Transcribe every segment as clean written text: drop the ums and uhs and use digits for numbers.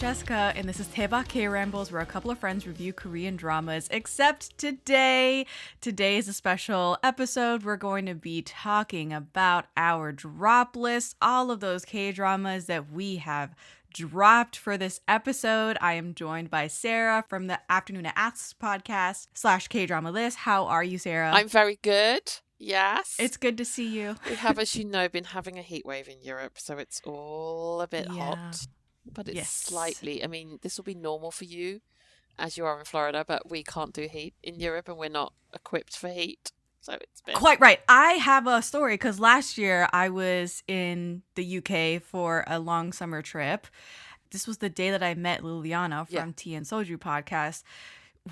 Jessica, and this is Daebak K-Rambles, where a couple of friends review Korean dramas, except today. Today is a special episode. We're going to be talking about our drop list, all of those K-dramas that we have dropped for this episode. I am joined by Sarah from the Afternoona Asks Podcast / Kdrama This. How are you, Sarah? I'm very good. Yes. It's good to see you. We have, as you know, been having a heat wave in Europe, so it's all a bit hot. But it's slightly, I mean, this will be normal for you as you are in Florida, but we can't do heat in Europe and we're not equipped for heat. So it's been... Quite right. I have a story because last year I was in the UK for a long summer trip. This was the day that I met Liliana from Tea and Soju podcast.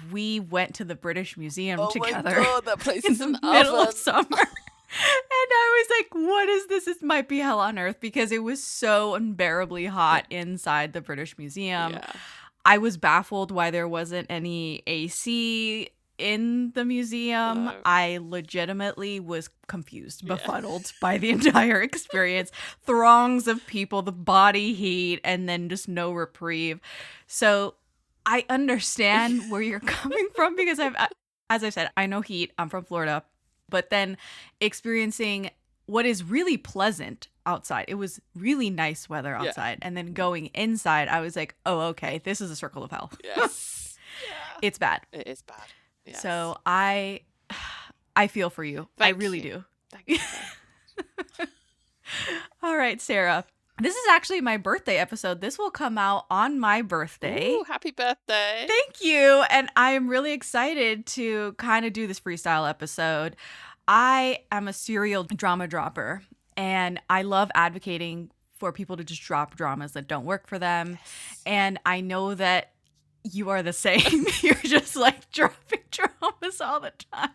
We went to the British Museum together. Oh my God, that place in is the an middle oven. of summer. And I was like, what is this? This might be hell on earth because it was so unbearably hot inside the British Museum. Yeah. I was baffled why there wasn't any AC in the museum. No. I legitimately was confused, befuddled by the entire experience. Throngs of people, the body heat, and then just no reprieve. So I understand where you're coming from because as I said, I know heat. I'm from Florida. But then experiencing what is really pleasant outside. It was really nice weather outside. And then going inside, I was like, oh, okay, this is a circle of hell. Yes. It's bad. It is bad. Yes. So I feel for you. Thank I really you. do. Thank you. All right, Sarah. This is actually my birthday episode. This will come out on my birthday. Ooh, happy birthday. Thank you. And I am really excited to kind of do this freestyle episode. I am a serial drama dropper, and I love advocating for people to just drop dramas that don't work for them. Yes. And I know that you are the same. You're just like dropping dramas all the time.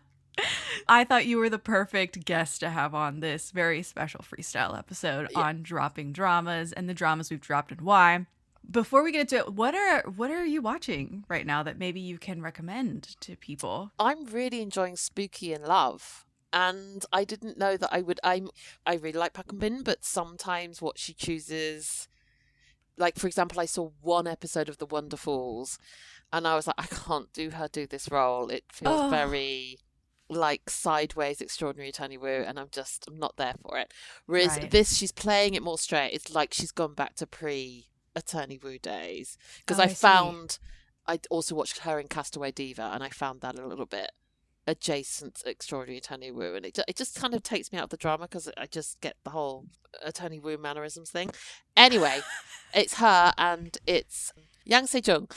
I thought you were the perfect guest to have on this very special freestyle episode on dropping dramas and the dramas we've dropped and why. Before we get into it, what are you watching right now that maybe you can recommend to people? I'm really enjoying Spooky in Love. And I didn't know that I would. I really like Park Eun-bin, but sometimes what she chooses, like for example, I saw one episode of The Wonderfalls, and I was like, I can't do this role. It feels very like sideways Extraordinary Attorney Woo, and I'm not there for it. Whereas this, she's playing it more straight. It's like she's gone back to pre-Attorney Woo days. Because I'd also watched her in Castaway Diva, and I found that a little bit adjacent to Extraordinary Attorney Woo, and it just kind of takes me out of the drama because I just get the whole Attorney Woo mannerisms thing. Anyway, it's her and it's Yang Se-jung.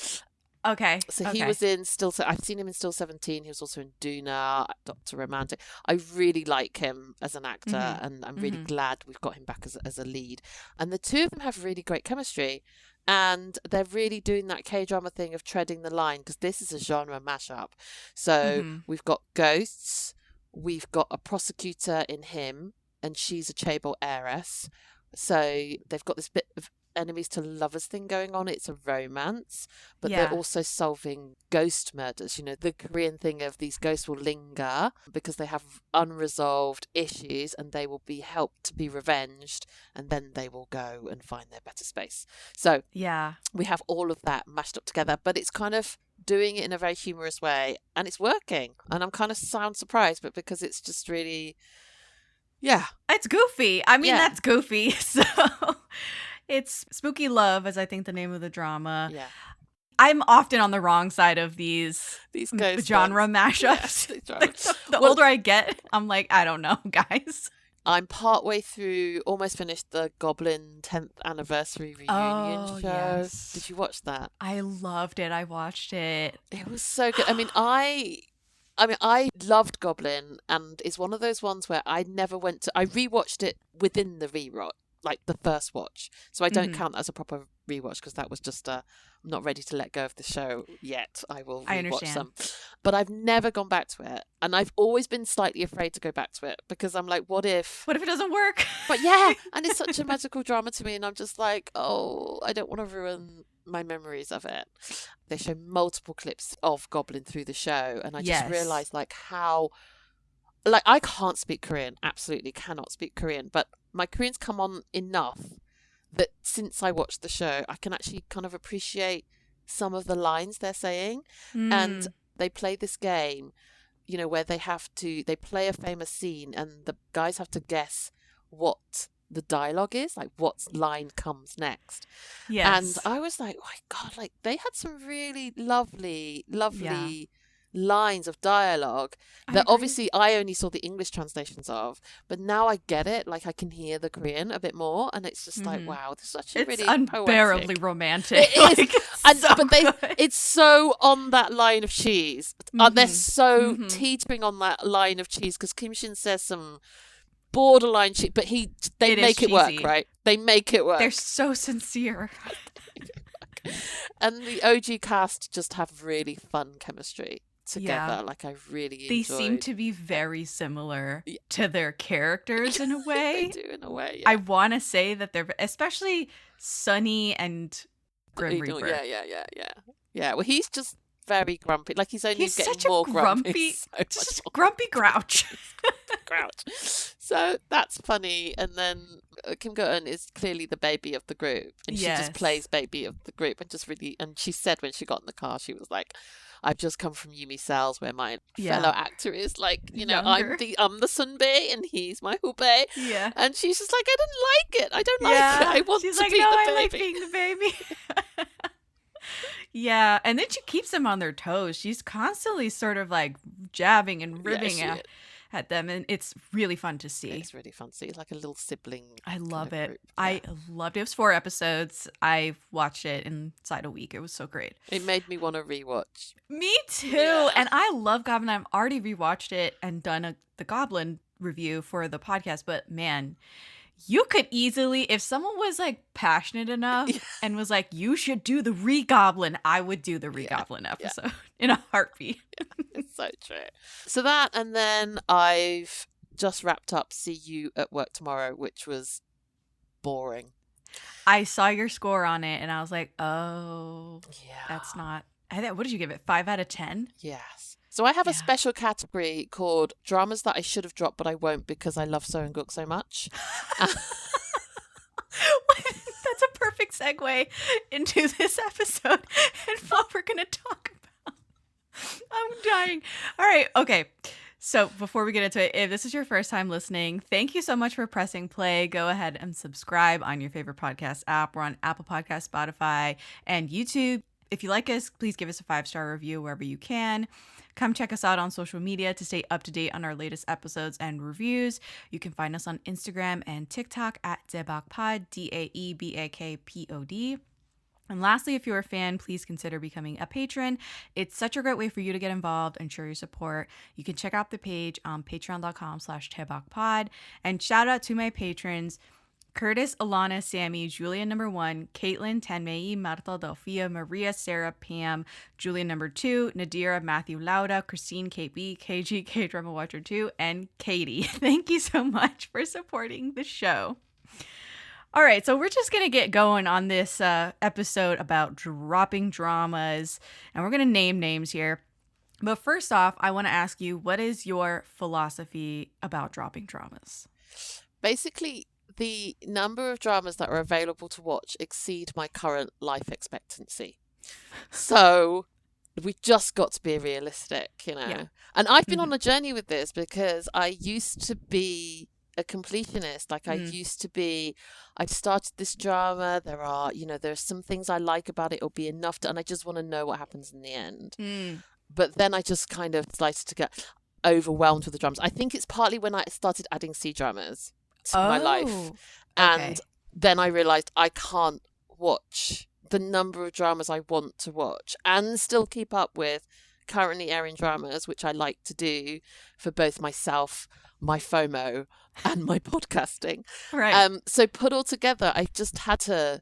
Okay. So he was in I've seen him in Still 17. He was also in Doona, Dr. Romantic. I really like him as an actor, and I'm really glad we've got him back as a lead. And the two of them have really great chemistry, and they're really doing that K-drama thing of treading the line, because this is a genre mashup. So we've got ghosts, we've got a prosecutor in him, and she's a chaebol heiress. So they've got this bit of enemies to lovers thing going on. It's a romance, but they're also solving ghost murders. You know, the Korean thing of these ghosts will linger because they have unresolved issues, and they will be helped to be revenged, and then they will go and find their better space. So we have all of that mashed up together, but it's kind of doing it in a very humorous way, and it's working. And I'm kind of surprised, but because it's just really it's goofy. I mean, that's goofy. So it's Spooky Love, as I think the name of the drama. Yeah. I'm often on the wrong side of these ghost genre mashups. The older I get, I'm like, I don't know, guys. I'm partway through, almost finished the Goblin 10th anniversary reunion show. Yes. Did you watch that? I loved it. I watched it. It was so good. I loved Goblin, and it's one of those ones where I rewatched it within the rewatch, like the first watch. So I don't count that as a proper rewatch, because that was just I'm not ready to let go of the show yet. I will rewatch some. But I've never gone back to it, and I've always been slightly afraid to go back to it, because I'm like, what if it doesn't work? But and it's such a magical drama to me, and I'm just like, oh, I don't want to ruin my memories of it. They show multiple clips of Goblin through the show, and I just realized how I can't speak Korean, absolutely cannot speak Korean, but my Korean's come on enough that since I watched the show, I can actually kind of appreciate some of the lines they're saying. And they play this game, you know, where they play a famous scene and the guys have to guess what the dialogue is, like what line comes next. Yes. And I was like, oh my God, like they had some really lovely lines of dialogue that obviously I only saw the English translations of, but now I get it. Like I can hear the Korean a bit more, and it's just like, wow, this is actually really unbearably poetic. romantic. It is, Good. it's so on that line of cheese. They're so teetering on that line of cheese because Kim Shin says some borderline cheese, but they make it work, right? They make it work. They're so sincere. And the OG cast just have really fun chemistry together. Like I really enjoyed. They seem to be very similar to their characters in a way. They do in a way. I want to say that they're especially Sunny and Grim Reaper. Yeah. Well, he's just very grumpy. Like he's getting more grumpy. Just grumpy grouch. Grouch. So that's funny. And then Kim Go-eun is clearly the baby of the group, and she just plays baby of the group, and she said when she got in the car, she was like, I've just come from Yumi Cells where my fellow actor is like, you know, I'm the Sunbae and he's my Hubei. Yeah. And she's just like, I didn't like it. I don't like it. I want to be the baby. I like being the baby. Yeah. And then she keeps them on their toes. She's constantly sort of like jabbing and ribbing at them, and it's really fun to see. It's really fun to see. It's like a little sibling. I love it. Group. I loved it. It was 4 episodes. I watched it inside a week. It was so great. It made me want to rewatch. Me too. Yeah. And I love Goblin. I've already rewatched it and done the Goblin review for the podcast. But man, you could easily, if someone was like passionate enough and was like, you should do the Re-Goblin, I would do the Re-Goblin episode in a heartbeat. It's so true. So that, and then I've just wrapped up See You at Work Tomorrow, which was boring. I saw your score on it and I was like, oh, that's not, what did you give it? 5 out of 10? Yes. So I have a special category called dramas that I should have dropped, but I won't because I love Seung-Gook so much. That's a perfect segue into this episode and what we're going to talk about. I'm dying. All right. Okay. So before we get into it, if this is your first time listening, thank you so much for pressing play. Go ahead and subscribe on your favorite podcast app. We're on Apple Podcasts, Spotify, and YouTube. If you like us, please give us a 5-star review wherever you can. Come check us out on social media to stay up to date on our latest episodes and reviews. You can find us on Instagram and TikTok at Daebak Pod, DAEBAKPOD. And lastly, if you're a fan, please consider becoming a patron. It's such a great way for you to get involved and show your support. You can check out the page on patreon.com/daebakpod. And shout out to my patrons: Curtis, Alana, Sammy, Julia number 1, Caitlin, Tanmei, Marta, Delphia, Maria, Sarah, Pam, Julia number 2, Nadira, Matthew, Lauda, Christine, KB, KG, K-Drama Watcher 2, and Katie. Thank you so much for supporting the show. All right, so we're just going to get going on this episode about dropping dramas, and we're going to name names here. But first off, I want to ask you, what is your philosophy about dropping dramas? Basically, the number of dramas that are available to watch exceed my current life expectancy. So we just got to be realistic, you know. Yeah. And I've been on a journey with this because I used to be a completionist. Like I'd started this drama. There's some things I like about it. It'll be enough and I just want to know what happens in the end. But then I just kind of started to get overwhelmed with the dramas. I think it's partly when I started adding C-dramas to my life, and then I realized I can't watch the number of dramas I want to watch and still keep up with currently airing dramas, which I like to do for both myself, my FOMO, and my podcasting. Right. So put all together, I just had to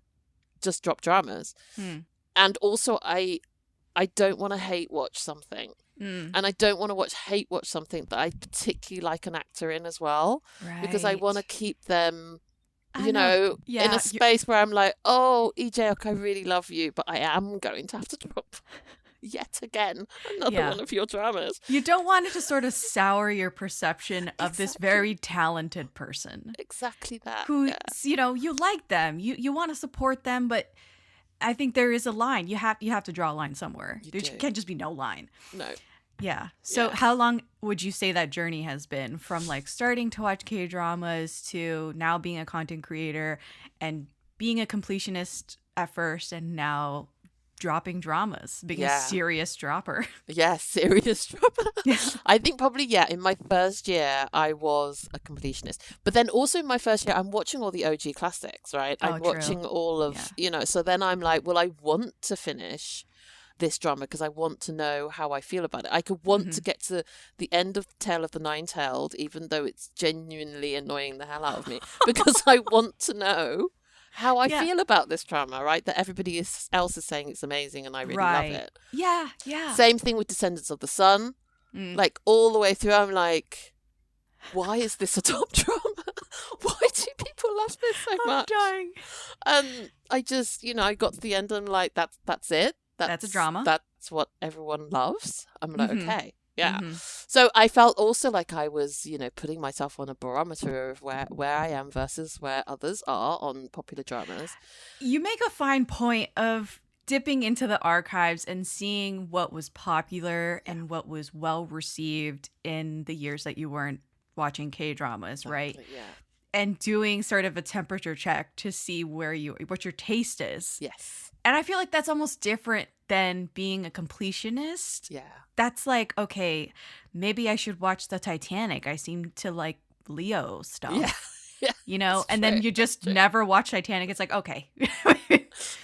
just drop dramas, and also I don't want to hate watch something. And I don't want to hate watch something that I particularly like an actor in as well. Right. Because I want to keep them, in a space where I'm like, oh, Lee Jae-wook, I really love you, but I am going to have to drop. yet again, another Yeah. one of your dramas. You don't want it to sort of sour your perception of this Exactly. very talented person Exactly that. who, Yeah. you like them. You want to support them, but I think there is a line. You have to draw a line somewhere. You There do. can't just be no line. No. Yeah. So Yeah. how long would you say that journey has been from like starting to watch K-dramas to now being a content creator and being a completionist at first and now dropping dramas, being a serious dropper? Yeah, serious dropper. Yeah. I think probably, in my first year, I was a completionist. But then also in my first year, I'm watching all the OG classics, right? Oh, I'm true. watching all of, so then I'm like, well, I want to finish this drama because I want to know how I feel about it. I could want to get to the end of Tale of the Nine-Tailed, even though it's genuinely annoying the hell out of me, because I want to know how I feel about this drama, right? That everybody else is saying it's amazing and I really love it. Yeah, yeah. Same thing with Descendants of the Sun. Like all the way through, I'm like, why is this a top drama? Why do people love this so much? I'm dying. And I just, I got to the end and I'm like, that's it. That's a drama. That's what everyone loves. I'm like, okay. Yeah. Mm-hmm. So I felt also like I was, putting myself on a barometer of where I am versus where others are on popular dramas. You make a fine point of dipping into the archives and seeing what was popular and what was well received in the years that you weren't watching K-dramas, right? Yeah. And doing sort of a temperature check to see what your taste is. Yes. And I feel like that's almost different than being a completionist. Yeah. That's like, okay, maybe I should watch the Titanic. I seem to like Leo stuff. Yeah. And then you just never watch Titanic. It's like, okay.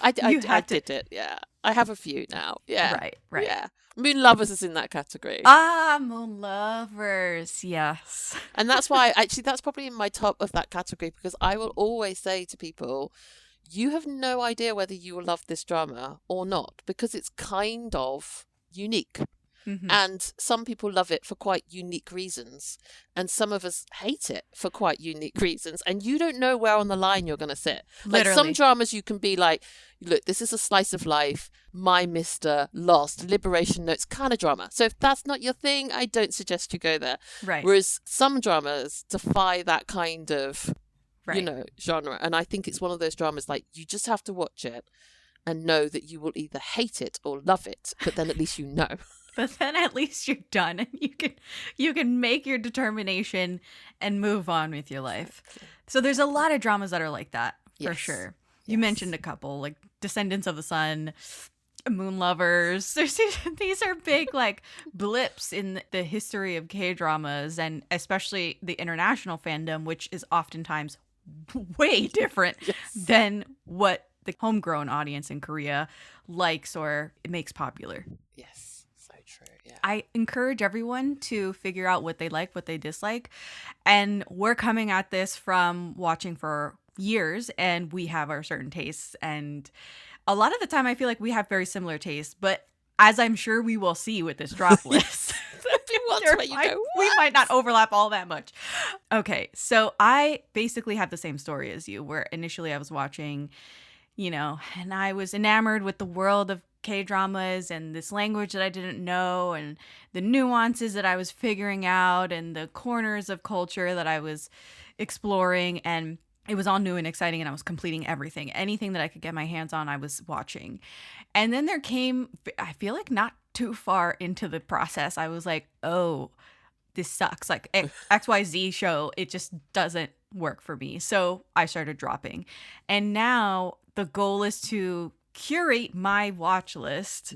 I did it. Yeah. I have a few now. Yeah. Right. Yeah. Moon Lovers is in that category. Moon Lovers. Yes. And that's why, that's probably in my top of that category because I will always say to people, you have no idea whether you will love this drama or not because it's kind of unique. Mm-hmm. And some people love it for quite unique reasons. And some of us hate it for quite unique reasons. And you don't know where on the line you're going to sit. Literally. Like some dramas you can be like, look, this is a slice of life, My Mister, Lost, Liberation Notes kind of drama. So if that's not your thing, I don't suggest you go there. Right. Whereas some dramas defy that kind of, genre. And I think it's one of those dramas like you just have to watch it and know that you will either hate it or love it. But then at least you know. But then at least you're done and you can make your determination and move on with your life. Exactly. So there's a lot of dramas that are like that, for sure. You mentioned a couple, like Descendants of the Sun, Moon Lovers. These are big like blips in the history of K-dramas and especially the international fandom, which is oftentimes way different than what the homegrown audience in Korea likes or makes popular. Yes. True, yeah. I encourage everyone to figure out what they like, what they dislike. And we're coming at this from watching for years and we have our certain tastes. And a lot of the time I feel like we have very similar tastes, but as I'm sure we will see with this drop list, we might not overlap all that much. Okay, so I basically have the same story as you, where initially I was watching, and I was enamored with the world of K-dramas and this language that I didn't know and the nuances that I was figuring out and the corners of culture that I was exploring, and it was all new and exciting and I was completing everything. Anything that I could get my hands on, I was watching. And then there came, I feel like not too far into the process, I was like, oh, this sucks. Like XYZ show, it just doesn't work for me. So I started dropping. And now the goal is to curate my watch list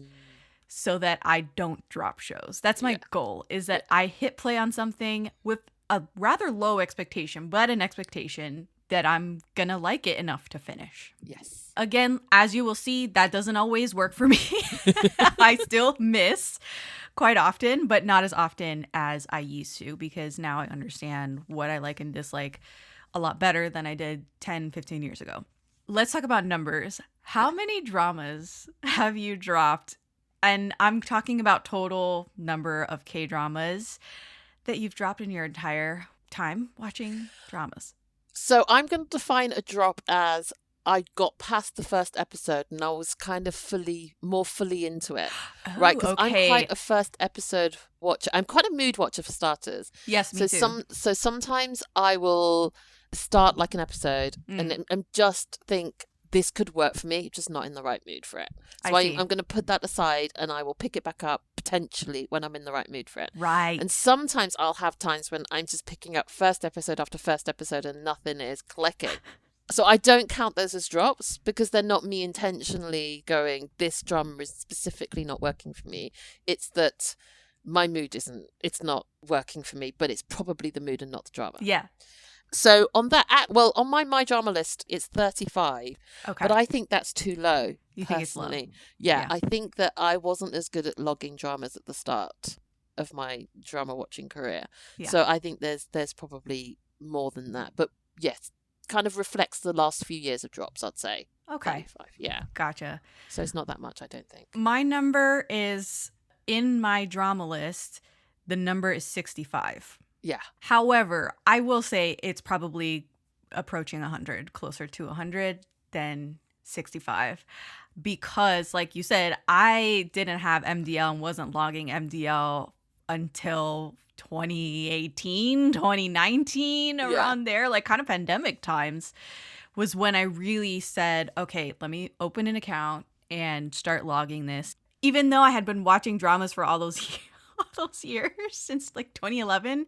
so that I don't drop shows. That's my goal, is that I hit play on something with a rather low expectation, but an expectation that I'm gonna like it enough to finish. Yes. Again, as you will see, that doesn't always work for me. I still miss quite often, but not as often as I used to, because now I understand what I like and dislike a lot better than I did 10, 15 years ago. Let's talk about numbers. How many dramas have you dropped? And I'm talking about total number of K-dramas that you've dropped in your entire time watching dramas. So I'm going to define a drop as I got past the first episode and I was kind of more fully into it, right? Because I'm quite a first episode watcher. I'm quite a mood watcher for starters. Yes, me too. So sometimes I will start like an episode and just think this could work for me, just not in the right mood for it. So I'm going to put that aside and I will pick it back up potentially when I'm in the right mood for it. Right. And sometimes I'll have times when I'm just picking up first episode after first episode and nothing is clicking. So I don't count those as drops because they're not me intentionally going, this drama is specifically not working for me. It's that my mood it's not working for me, but it's probably the mood and not the drama. Yeah. So on on my drama list, it's 35. Okay. But I think that's too low. You think it's low? Yeah, I think that I wasn't as good at logging dramas at the start of my drama watching career. Yeah. So I think there's probably more than that. But yes, kind of reflects the last few years of drops, I'd say. Okay. 35, yeah. Gotcha. So it's not that much, I don't think. My number is, in my drama list, the number is 65. Yeah. However, I will say it's probably approaching 100, closer to 100 than 65. Because, like you said, I didn't have MDL and wasn't logging MDL until 2018, 2019, around there, like kind of pandemic times, was when I really said, okay, let me open an account and start logging this. Even though I had been watching dramas for all those years since like 2011,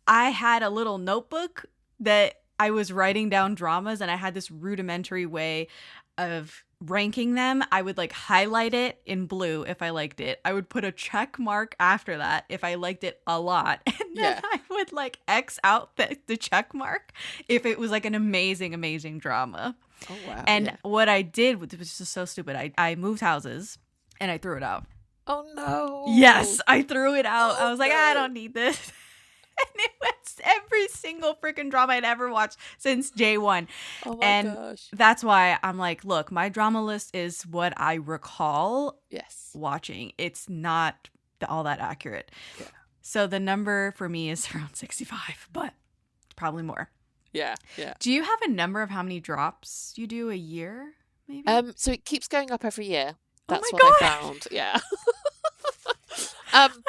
I had a little notebook that I was writing down dramas, and I had this rudimentary way of ranking them. I would like highlight it in blue if I liked it. I would put a check mark after that if I liked it a lot. And then I would like X out the check mark if it was like an amazing drama. Oh, wow. And what I did, which was just so stupid, I moved houses and I threw it out. Oh, no. Yes, I threw it out. I was like, I don't need this. And it was every single freaking drama I'd ever watched since J1. Oh my gosh. That's why I'm like, look, my drama list is what I recall watching. It's not all that accurate. Yeah. So the number for me is around 65, but probably more. Yeah. Do you have a number of how many drops you do a year, maybe? So it keeps going up every year. That's what I found. Yeah.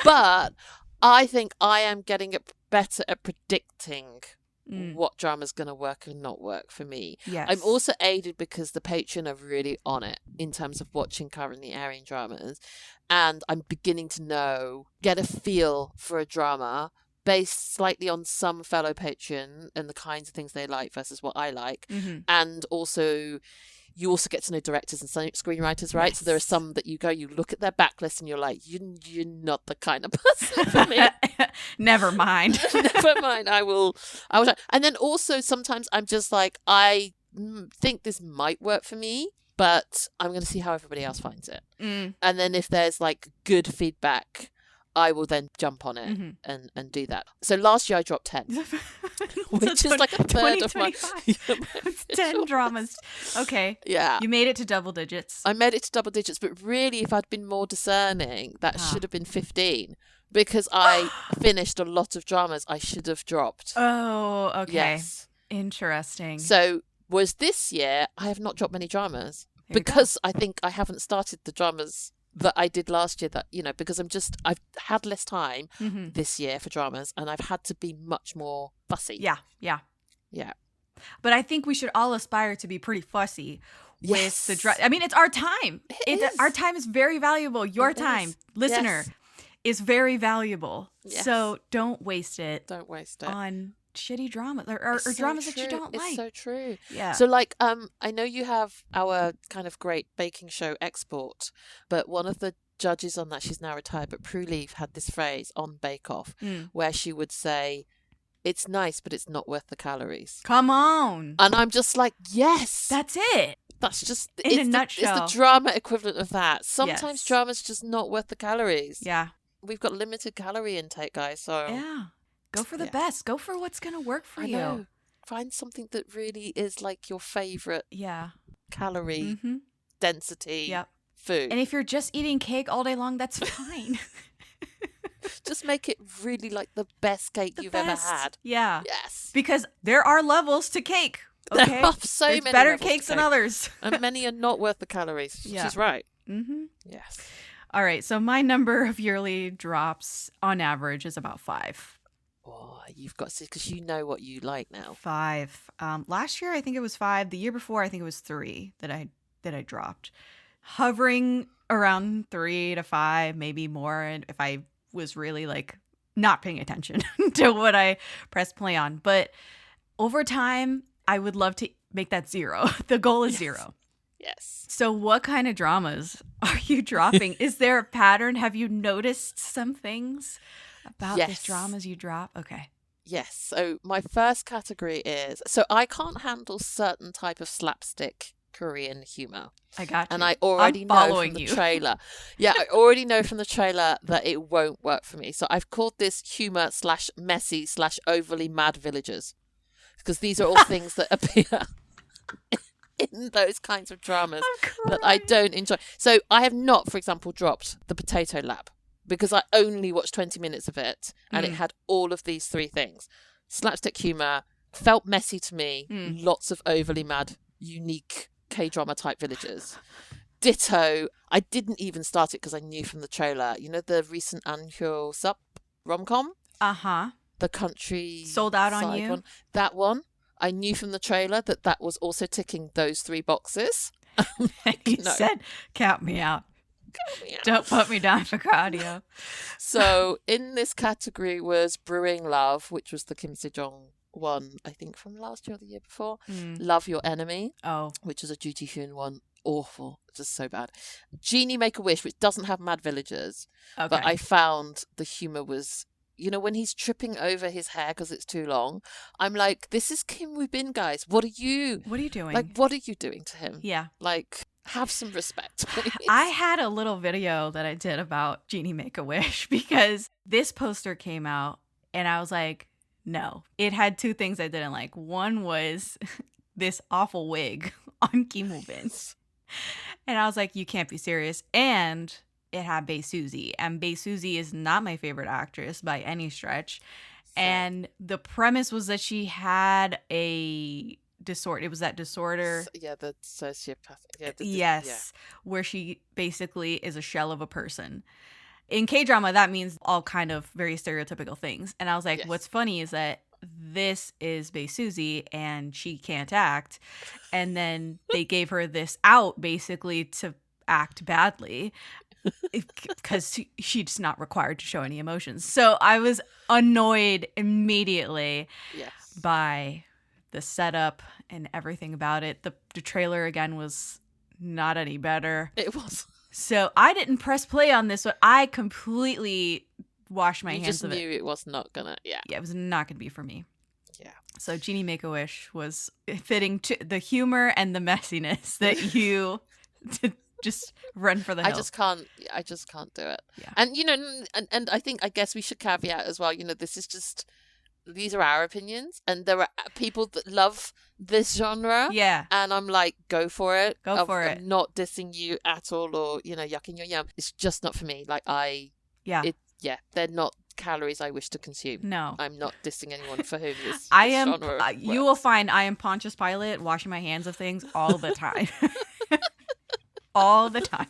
But I think I am getting better at predicting what drama's going to work and not work for me. Yes. I'm also aided because the Patreon are really on it in terms of watching currently airing dramas. And I'm beginning to get a feel for a drama based slightly on some fellow Patreon and the kinds of things they like versus what I like. Mm-hmm. And also, you also get to know directors and screenwriters, right? Yes. So there are some that you look at their backlist and you're like, you're not the kind of person for me. Never mind. Never mind. I will try. And then also sometimes I'm just like, I think this might work for me, but I'm going to see how everybody else finds it. And then if there's like good feedback, I will then jump on it and do that. So last year I dropped 10, which is like a third of my 10 dramas. Okay. Yeah. You made it to double digits. I made it to double digits, but really if I'd been more discerning, that should have been 15 because I finished a lot of dramas I should have dropped. Oh, okay. Yes. Interesting. So whereas this year, I have not dropped many dramas because I think I haven't started the dramas that I did last year because I've had less time this year for dramas and I've had to be much more fussy. Yeah. But I think we should all aspire to be pretty fussy with the I mean, it's our time. Our time is very valuable. Your time, listener, is very valuable. Yes. So don't waste it. On shitty drama or dramas that you don't like. It's so true. Yeah. So like I know you have our kind of great baking show Export, but one of the judges on that, she's now retired, but Prue Leaf had this phrase on Bake Off where she would say, it's nice, but it's not worth the calories. Come on. And I'm just like, yes. That's it. That's just in a nutshell. It's the drama equivalent of that. Sometimes drama's just not worth the calories. Yeah. We've got limited calorie intake, guys, so yeah. Go for the best. Go for what's going to work for you. Know. Find something that really is like your favorite calorie density food. And if you're just eating cake all day long, that's fine. Just make it really like the best cake you've ever had. Yeah. Yes. Because there are levels to cake. Okay, There are so there's many better levels to cakes than cake. others. And many are not worth the calories. Yeah. She's right. Mm-hmm. Yes. All right, so my number of yearly drops on average is about 5. Oh, you've got to, because you know what you like now. 5. Last year I think it was 5. The year before I think it was 3 that I dropped. Hovering around 3 to 5, maybe more, and if I was really like not paying attention to what I pressed play on. But over time, I would love to make that 0. The goal is 0. Yes. So what kind of dramas are you dropping? Is there a pattern? Have you noticed some things about these dramas you drop? Okay. Yes. So my first category is, so I can't handle certain type of slapstick Korean humor. I got you. And I already know from the trailer. Yeah, I already know from the trailer that it won't work for me. So I've called this humor / messy / overly mad villagers. Because these are all things that appear in those kinds of dramas that I don't enjoy. So I have not, for example, dropped The Potato Lab because I only watched 20 minutes of it and it had all of these 3 things. Slapstick humor, felt messy to me, lots of overly mad, unique K-drama type villagers. Ditto, I didn't even start it because I knew from the trailer, you know, the recent Anhyo Sup rom-com? Uh-huh. The country Sold Out on You? One. That one. I knew from the trailer that was also ticking those 3 boxes. You said, count me out. Don't put me down for cardio. So in this category was Brewing Love, which was the Kim Se-jong one, I think from last year or the year before. Love Your Enemy, which is a Ju Ji-hyun one. Awful. Just so bad. Genie Make-A-Wish, which doesn't have mad villagers. Okay. But I found the humor was, you know, when he's tripping over his hair because it's too long, I'm like, this is Kim Woo-bin, guys. What are you doing? Like, what are you doing to him? Yeah. Like, have some respect, please. I had a little video that I did about Genie Make-A-Wish because this poster came out and I was like, no. It had 2 things I didn't like. One was this awful wig on Kim Woo-bin. And I was like, you can't be serious. And it had Bae Suzy. And Bae Suzy is not my favorite actress by any stretch. And the premise was that she had a disorder. It was that disorder. Yeah, the sociopathic. Yes, where she basically is a shell of a person. In K-drama, that means all kind of very stereotypical things. And I was like, what's funny is that this is Bae Suzy and she can't act. And then they gave her this out basically to act badly because she's not required to show any emotions. So I was annoyed immediately by the setup and everything about it. The trailer again was not any better. It was. So I didn't press play on this one. I completely washed my hands of it. You just knew it was not gonna. Yeah, it was not gonna be for me. Yeah. So Genie Make-A-Wish was fitting to the humor and the messiness that you just run for the hills. I just can't do it. Yeah. And you know, and I guess we should caveat as well. You know, these are our opinions, and there are people that love this genre. Yeah. And I'm like, go for it. I'm not dissing you at all, or you know, yucking your yum. It's just not for me. Like they're not calories I wish to consume. No. I'm not dissing anyone for whom this I am. genre You will find I am Pontius Pilate, washing my hands of things all the time. All the time.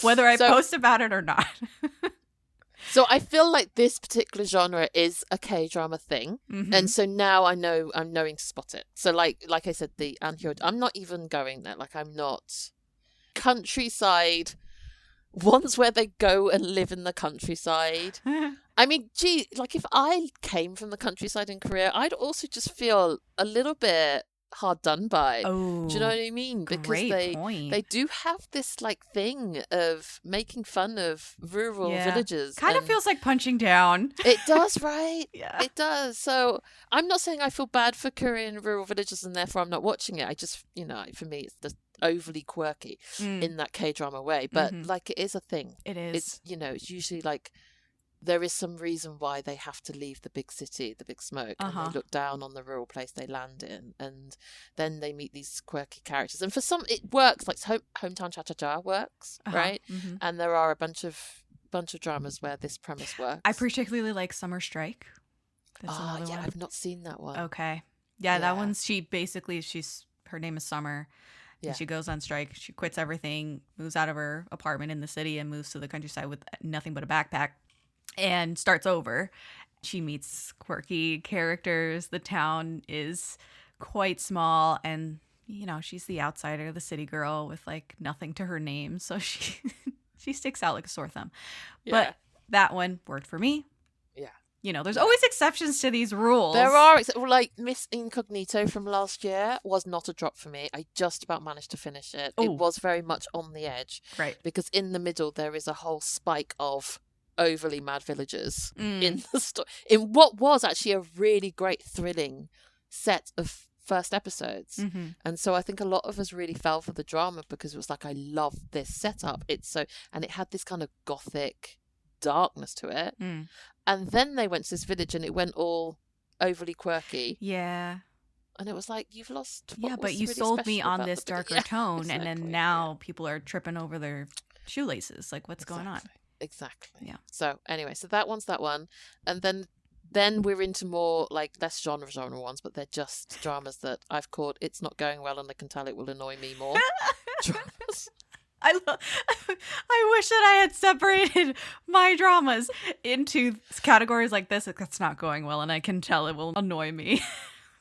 Whether I post about it or not. So I feel like this particular genre is a K-drama thing. Mm-hmm. And so now I'm knowing to spot it. So like I said, the Anhyo, I'm not even going there. Like I'm not. Countryside, ones where they go and live in the countryside. I mean, gee, like if I came from the countryside in Korea, I'd also just feel a little bit hard done by. Oh, do you know what I mean? Because they do have this like thing of making fun of rural villages. Kind of feels like punching down. It does, right? Yeah, it does. So I'm not saying I feel bad for Korean rural villages and therefore I'm not watching it. I just, you know, for me it's just overly quirky in that K-drama way. But like it is a thing. It is. It's, you know, it's usually like there is some reason why they have to leave the big city, the big smoke, and they look down on the rural place they land in, and then they meet these quirky characters. And for some, it works. Like Hometown Cha-Cha-Cha works, right? Mm-hmm. And there are a bunch of dramas where this premise works. I particularly like Summer Strike. That's another one. I've not seen that one. Okay. Yeah, that one's her name is Summer. Yeah. And she goes on strike. She quits everything, moves out of her apartment in the city and moves to the countryside with nothing but a backpack and starts over. She meets quirky characters. The town is quite small and, she's the outsider, the city girl with like nothing to her name. So she sticks out like a sore thumb. Yeah. But that one worked for me. Yeah. There's always exceptions to these rules. There are, like Miss Incognito from last year was not a drop for me. I just about managed to finish it. Ooh. It was very much on the edge. Right. Because in the middle, there is a whole spike of overly mad villagers in the story. In what was actually a really great, thrilling set of first episodes. Mm-hmm. And so I think a lot of us really fell for the drama because it was like, I love this setup. And it had this kind of gothic darkness to it. And then they went to this village and it went all overly quirky. Yeah. And it was like, you've lost. Yeah, but you really sold me special on about this the darker tone, exactly, and then now people are tripping over their shoelaces. Like, what's going on? Exactly. Yeah. So anyway, that one's that one. And then we're into more like less genre ones, but they're just dramas that I've caught. It's not going well and I can tell it will annoy me more. Dramas. I wish that I had separated my dramas into categories like this. That's not going well, and I can tell it will annoy me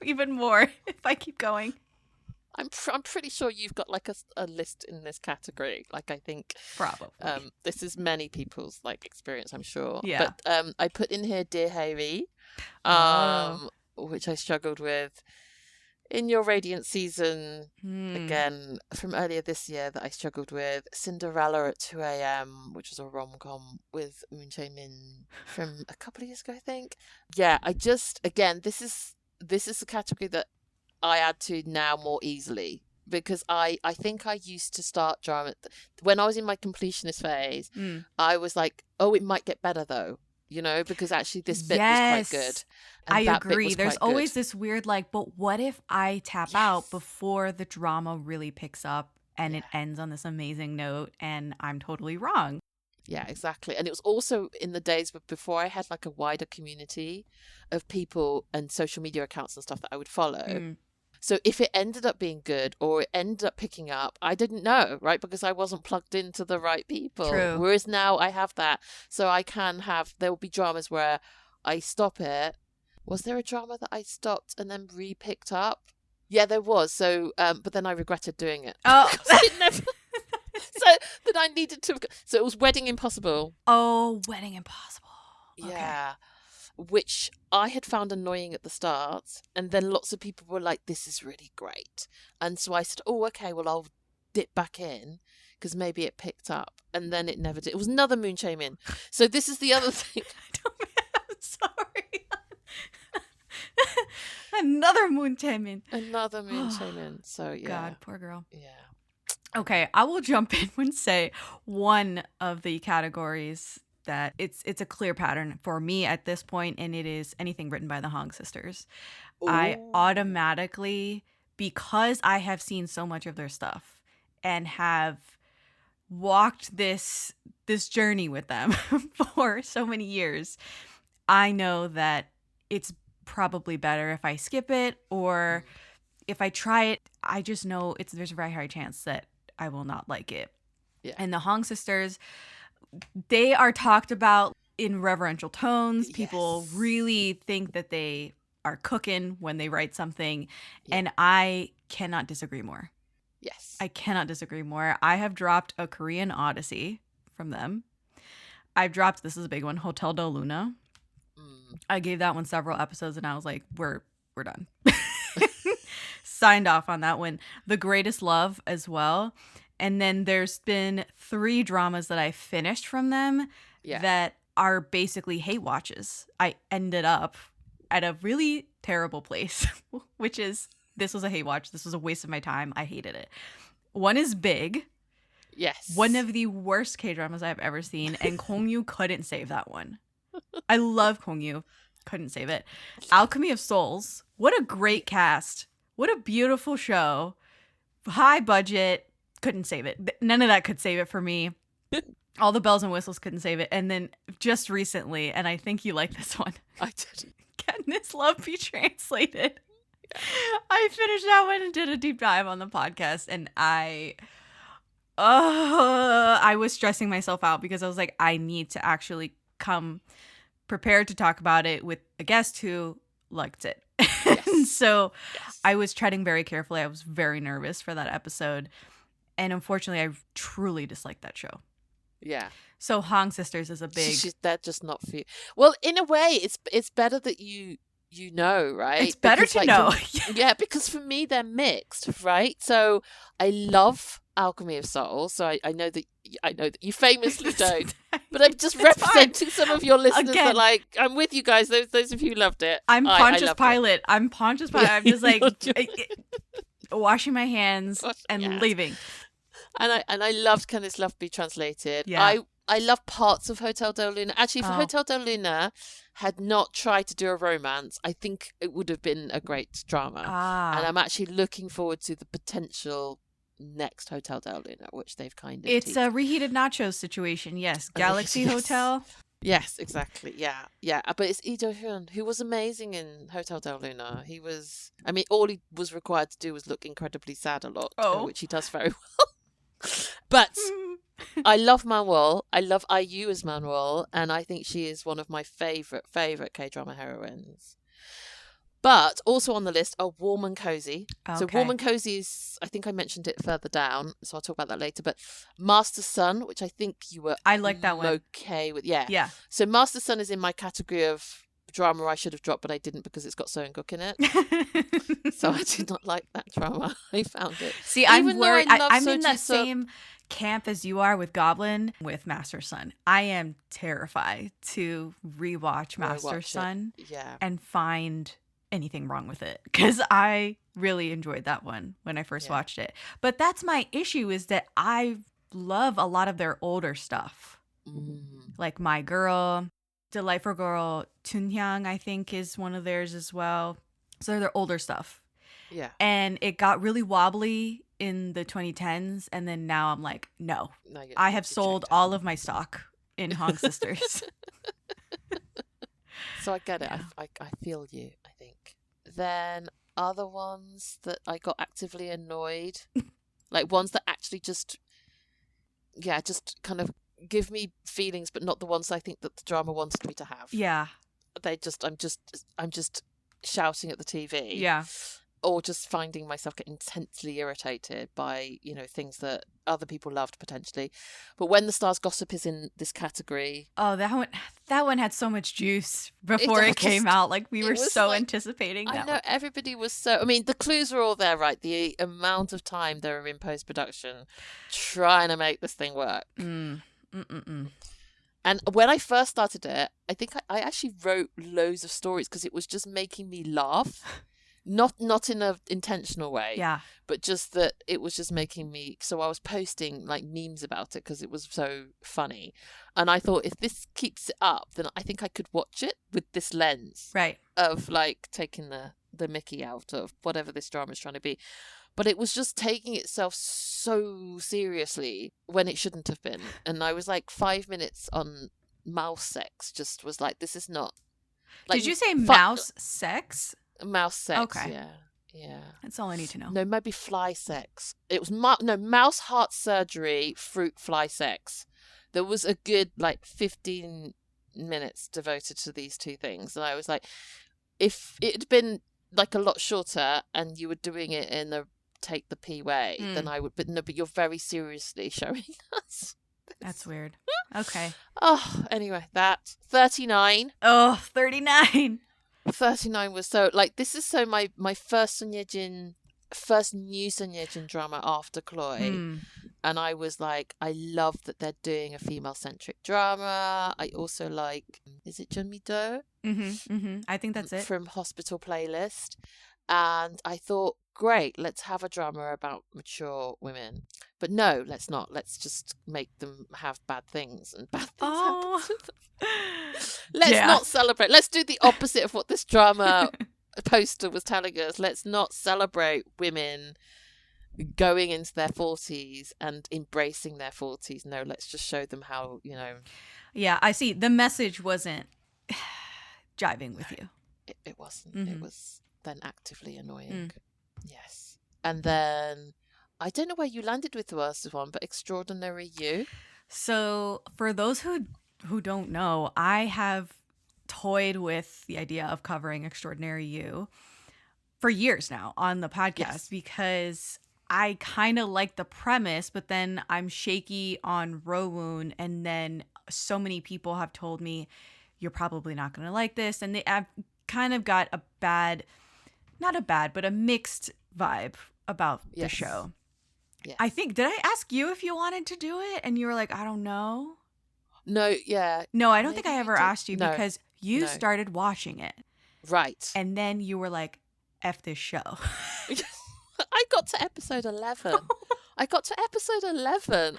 even more if I keep going. I'm pretty sure you've got like a list in this category. Like I think probably this is many people's like experience. I'm sure. Yeah. But I put in here Dear Harry, which I struggled with. In Your Radiant season, again, from earlier this year that I struggled with. Cinderella at 2 a.m., which was a rom-com with Moon Jae-min from a couple of years ago, I think. Yeah, again, this is a category that I add to now more easily because I think I used to start drama. When I was in my completionist phase, I was like, oh, it might get better though. Because actually this bit was quite good. And I agree. There's always good. this weird but what if I tap out before the drama really picks up and it ends on this amazing note and I'm totally wrong? Yeah, exactly. And it was also in the days before I had like a wider community of people and social media accounts and stuff that I would follow. So if it ended up being good or it ended up picking up, I didn't know, right? Because I wasn't plugged into the right people. True. Whereas now I have that. So there will be dramas where I stop it. Was there a drama that I stopped and then re-picked up? Yeah, there was. So, but then I regretted doing it. Oh. So that I needed to. So it was Wedding Impossible. Oh, Wedding Impossible. Okay. Yeah. Which I had found annoying at the start, and then lots of people were like, this is really great. And so I said, oh, okay, well, I'll dip back in because maybe it picked up. And then it never did. It was another Moon Jae-min. So this is the other thing. I'm sorry. Another Moon Jae-min. Another Moon Jae-min. So, yeah. God, poor girl. Yeah. Okay, I will jump in and say one of the categories that it's a clear pattern for me at this point, and it is anything written by the Hong sisters. Ooh. I automatically, because I have seen so much of their stuff and have walked this journey with them for so many years, I know that it's probably better if I skip it, or if I try it, I just know there's a very high chance that I will not like it. Yeah. And the Hong sisters, they are talked about in reverential tones. Yes. People really think that they are cooking when they write something. Yeah. And I cannot disagree more. Yes. I cannot disagree more. I have dropped a Korean Odyssey from them. I've dropped, this is a big one, Hotel Del Luna. I gave that one several episodes and I was like, we're done. Signed off on that one. The Greatest Love as well. And then there's been 3 dramas that I finished from them that are basically hate watches. I ended up at a really terrible place, which is, this was a hate watch. This was a waste of my time. I hated it. One is Big. Yes. One of the worst K-dramas I've ever seen. And Kongyu couldn't save that one. I love Kongyu. Couldn't save it. Alchemy of Souls. What a great cast. What a beautiful show. High budget. Couldn't save it. None of that could save it for me. All the bells and whistles couldn't save it. And then just recently, and I think you like this one. I did. Can This Love Be Translated? I finished that one and did a deep dive on the podcast, and I was stressing myself out because I was like, I need to actually come prepared to talk about it with a guest who liked it. Yes. And so Yes. I was treading very carefully. I was very nervous for that episode. And unfortunately, I truly disliked that show. Yeah. So Hong Sisters is a big... They're just not for you. Well, in a way, it's better that you know, right? It's better Because, to like, know. yeah, because for me, they're mixed, right? So I love Alchemy of Souls. So I know that you famously don't. But I'm just representing some of your listeners Again, that, like, I'm with you guys. Those of you who loved it. I'm Pontius Pilate. It. I'm Pontius Pilate. I'm just like washing my hands and leaving. And I loved Can This Love Be Translated? Yeah. I love parts of Hotel Del Luna. Actually, if Hotel Del Luna had not tried to do a romance, I think it would have been a great drama. And I'm actually looking forward to the potential next Hotel Del Luna, which they've kind of... It's a reheated nachos situation, yes. Galaxy Yes. Hotel. Yes, exactly. Yeah. But it's Lee Do-hyun, who was amazing in Hotel Del Luna. He was... I mean, all he was required to do was look incredibly sad a lot, which he does very well. But... I love Manuel. I love IU as Manuel, and I think she is one of my favorite K-drama heroines. But also on the list are Warm and Cozy. Okay. So Warm and Cozy is, I think I mentioned it further down, so I'll talk about that later. But Master Sun, which I think you were I like that one. Okay with. Yeah. Yeah. So Master Sun is in my category of drama I should have dropped, but I didn't because it's got So Eun-guk in it. So I did not like that drama. I found it. See, I'm Even though worried. I love I'm in Seo that Ji-suk. same camp as you are with Goblin with Master Sun. I am terrified to rewatch Master Sun and find anything wrong with it because I really enjoyed that one when I first watched it. But that's my issue, is that I love a lot of their older stuff. Like My Girl, Delightful Girl, Tunhyang, I think is one of theirs as well. So they're their older stuff. Yeah. And it got really wobbly in the 2010s, and then now I'm like, no, I have sold all of my stock in Hong Sisters. So I get it. Yeah. I feel you, I think. Then other ones that I got actively annoyed, like ones that actually just kind of give me feelings, but not the ones I think that the drama wanted me to have. Yeah. I'm just shouting at the TV. Yeah. Or just finding myself getting intensely irritated by, things that other people loved potentially. But When the Stars Gossip is in this category. Oh, that one had so much juice before it came out. Like, we were so anticipating that. I know, everybody was so... I mean, the clues are all there, right? The amount of time they were in post-production trying to make this thing work. And when I first started it, I think I actually wrote loads of stories because it was just making me laugh. Not in an intentional way, but just that it was just making me... So I was posting like memes about it because it was so funny. And I thought, if this keeps it up, then I think I could watch it with this lens. Right. Of like taking the mickey out of whatever this drama is trying to be. But it was just taking itself so seriously when it shouldn't have been. And I was like 5 minutes on mouse sex, just was like, this is not... Like, did you say mouse sex? Mouse sex, okay. Yeah. That's all I need to know. No, maybe fly sex. It was mouse heart surgery, fruit fly sex. There was a good 15 minutes devoted to these two things, and I was like, if it had been a lot shorter and you were doing it in a take the pee way, then I would. But no, but you're very seriously showing us. That's weird. Okay. Anyway, that 39. 39. 39 was so this is so my first new Son Ye-jin drama after Chloe, and I was like, I love that they're doing a female-centric drama. I also like, is it Jun Mi-do? I think that's it. From Hospital Playlist. And I thought, great, let's have a drama about mature women. But no, let's not. Let's just make them have bad things, and bad things happen to them. Let's not celebrate. Let's do the opposite of what this drama poster was telling us. Let's not celebrate women going into their 40s and embracing their 40s. No, let's just show them how, Yeah, I see. The message wasn't jiving with you. It wasn't. It was then actively annoying. Yes. And then I don't know where you landed with the worst one, but Extraordinary You. So for those who don't know, I have toyed with the idea of covering Extraordinary You for years now on the podcast because I kind of like the premise, but then I'm shaky on Rowoon, and then so many people have told me you're probably not going to like this, and I've kind of got a mixed vibe about the show. Yes. I think, did I ask you if you wanted to do it? And you were like, I don't know. No, yeah. No, I don't think I ever asked you because you No. started watching it. Right. And then you were like, F this show. I got to episode 11.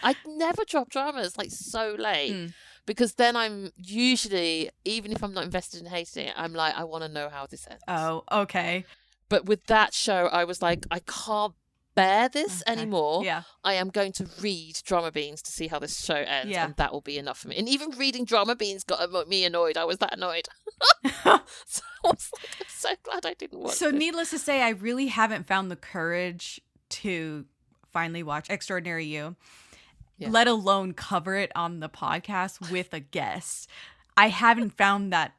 I never drop dramas like so late because then I'm usually, even if I'm not invested in hating it, I'm like, I want to know how this ends. Oh, okay. But with that show, I was like, I can't bear this anymore. Yeah. I am going to read Drama Beans to see how this show ends, Yeah. and that will be enough for me. And even reading Drama Beans got me annoyed. I was that annoyed. So I was like, I'm so glad I didn't watch So it. needless to say, I really haven't found the courage to finally watch Extraordinary You, let alone cover it on the podcast with a guest. I haven't found that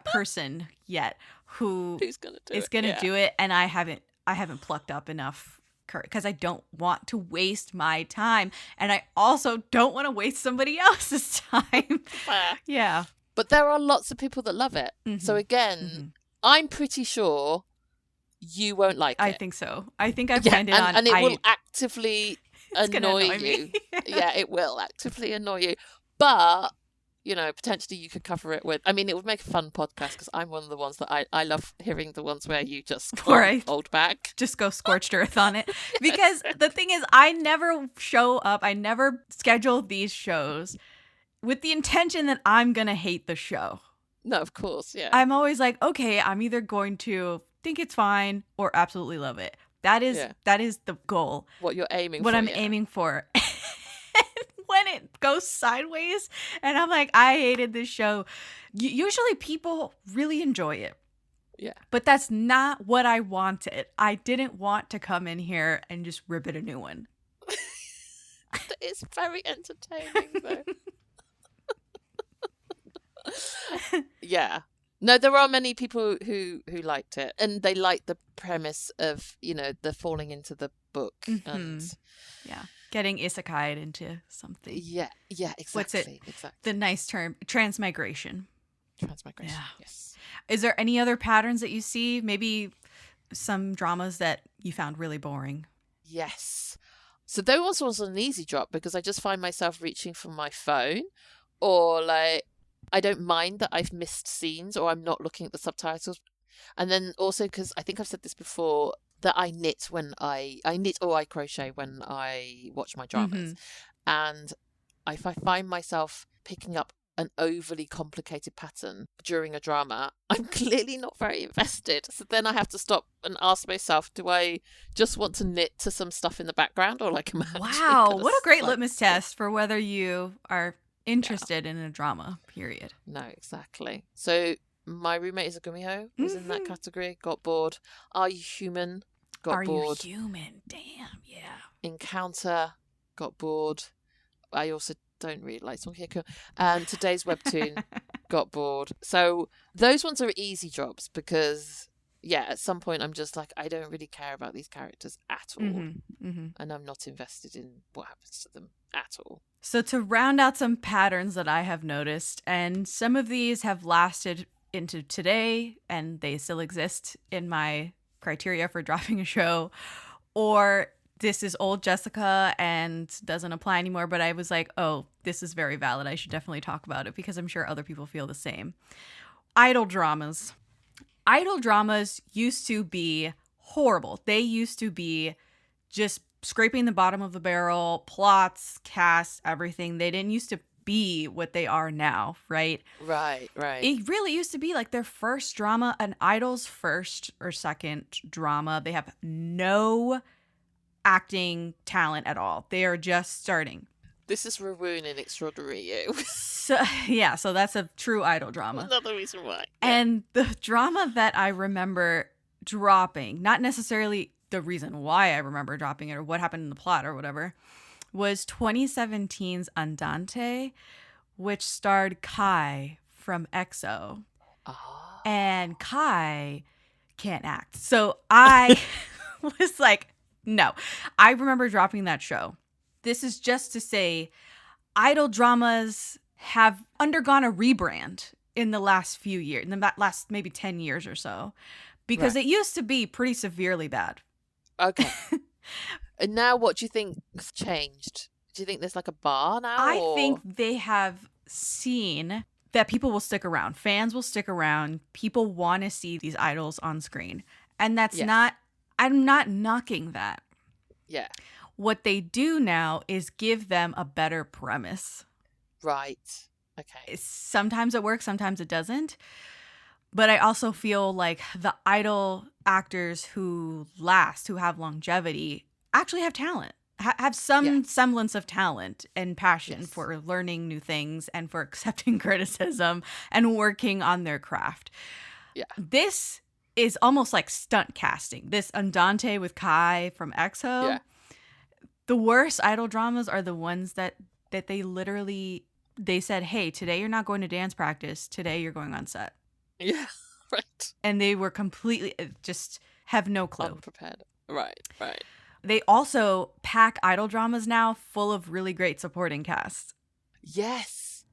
person yet who's going to do it, and I haven't plucked up enough because I don't want to waste my time, and I also don't want to waste somebody else's time. Yeah. But there are lots of people that love it. So again, I'm pretty sure you won't like it. I think so. I think I've landed on... And it will actively annoy you. Yeah, it will actively annoy you. But, you know, potentially you could cover it with... I mean, it would make a fun podcast because I'm one of the ones that I love hearing the ones where you just hold back. Just go scorched earth on it. Because the thing is, I never show up. I never schedule these shows with the intention that I'm going to hate the show. No, of course, yeah. I'm always like, okay, I'm either going to think it's fine or absolutely love it. That is the goal. What you're aiming for. What I'm aiming for. When it goes sideways and I'm like, I hated this show. Usually people really enjoy it. Yeah. But that's not what I wanted. I didn't want to come in here and just rip it a new one. It's very entertaining though. Yeah. No, there are many people who liked it, and they like the premise of, you know, the falling into the book and getting isekai'd into something. Yeah, exactly. What's it? Exactly. The nice term, transmigration. Transmigration. Yeah. Yes. Is there any other patterns that you see? Maybe some dramas that you found really boring? Yes. So those was an easy drop because I just find myself reaching for my phone, or like I don't mind that I've missed scenes or I'm not looking at the subtitles. And then also because I think I've said this before, that I knit when I knit or I crochet when I watch my dramas. And if I find myself picking up an overly complicated pattern during a drama, I'm clearly not very invested. So then I have to stop and ask myself, do I just want to knit to some stuff in the background, or like imagine? Wow, what a great litmus test for whether you are interested in a drama, period. No, exactly. So my roommate is a Gumiho, was in that category, got bored. Are You Human? Got bored. Are You Human? Damn, yeah. Encounter, got bored. I also don't really like Song Hye-kyo. And Today's Webtoon, got bored. So those ones are easy drops because, yeah, at some point I'm just like, I don't really care about these characters at all. And I'm not invested in what happens to them at all. So to round out some patterns that I have noticed, and some of these have lasted into today and they still exist in my criteria for dropping a show, or this is old Jessica and doesn't apply anymore, but I was like, oh, this is very valid. I should definitely talk about it because I'm sure other people feel the same. Idol dramas. Idol dramas used to be horrible. They used to be just scraping the bottom of the barrel, plots, cast, everything. They didn't used to be what they are now, right? Right. It really used to be like their first drama, an idol's first or second drama. They have no acting talent at all. They are just starting. This is Rowoon in Extraordinary You. So that's a true idol drama. Another reason why. And the drama that I remember dropping, not necessarily the reason why I remember dropping it or what happened in the plot or whatever, was 2017's Andante, which starred Kai from EXO. Oh. And Kai can't act. So I was like, no. I remember dropping that show. This is just to say idol dramas have undergone a rebrand in the last few years, in the last maybe 10 years or so, because it used to be pretty severely bad. Okay. And now what do you think has changed? Do you think there's like a bar now? I think they have seen that people will stick around. Fans will stick around. People want to see these idols on screen. And that's not, I'm not knocking that. Yeah. What they do now is give them a better premise. Right. Okay. Sometimes it works, sometimes it doesn't. But I also feel like the idol actors who last, who have longevity, actually have talent, have some semblance of talent and passion for learning new things and for accepting criticism and working on their craft. Yeah. This is almost like stunt casting. This Andante with Kai from EXO. Yeah. The worst idol dramas are the ones that they literally, they said, hey, today you're not going to dance practice. Today you're going on set. Yeah, right. And they were completely, just have no clue. Unprepared. Right. They also pack idol dramas now full of really great supporting casts. Yes.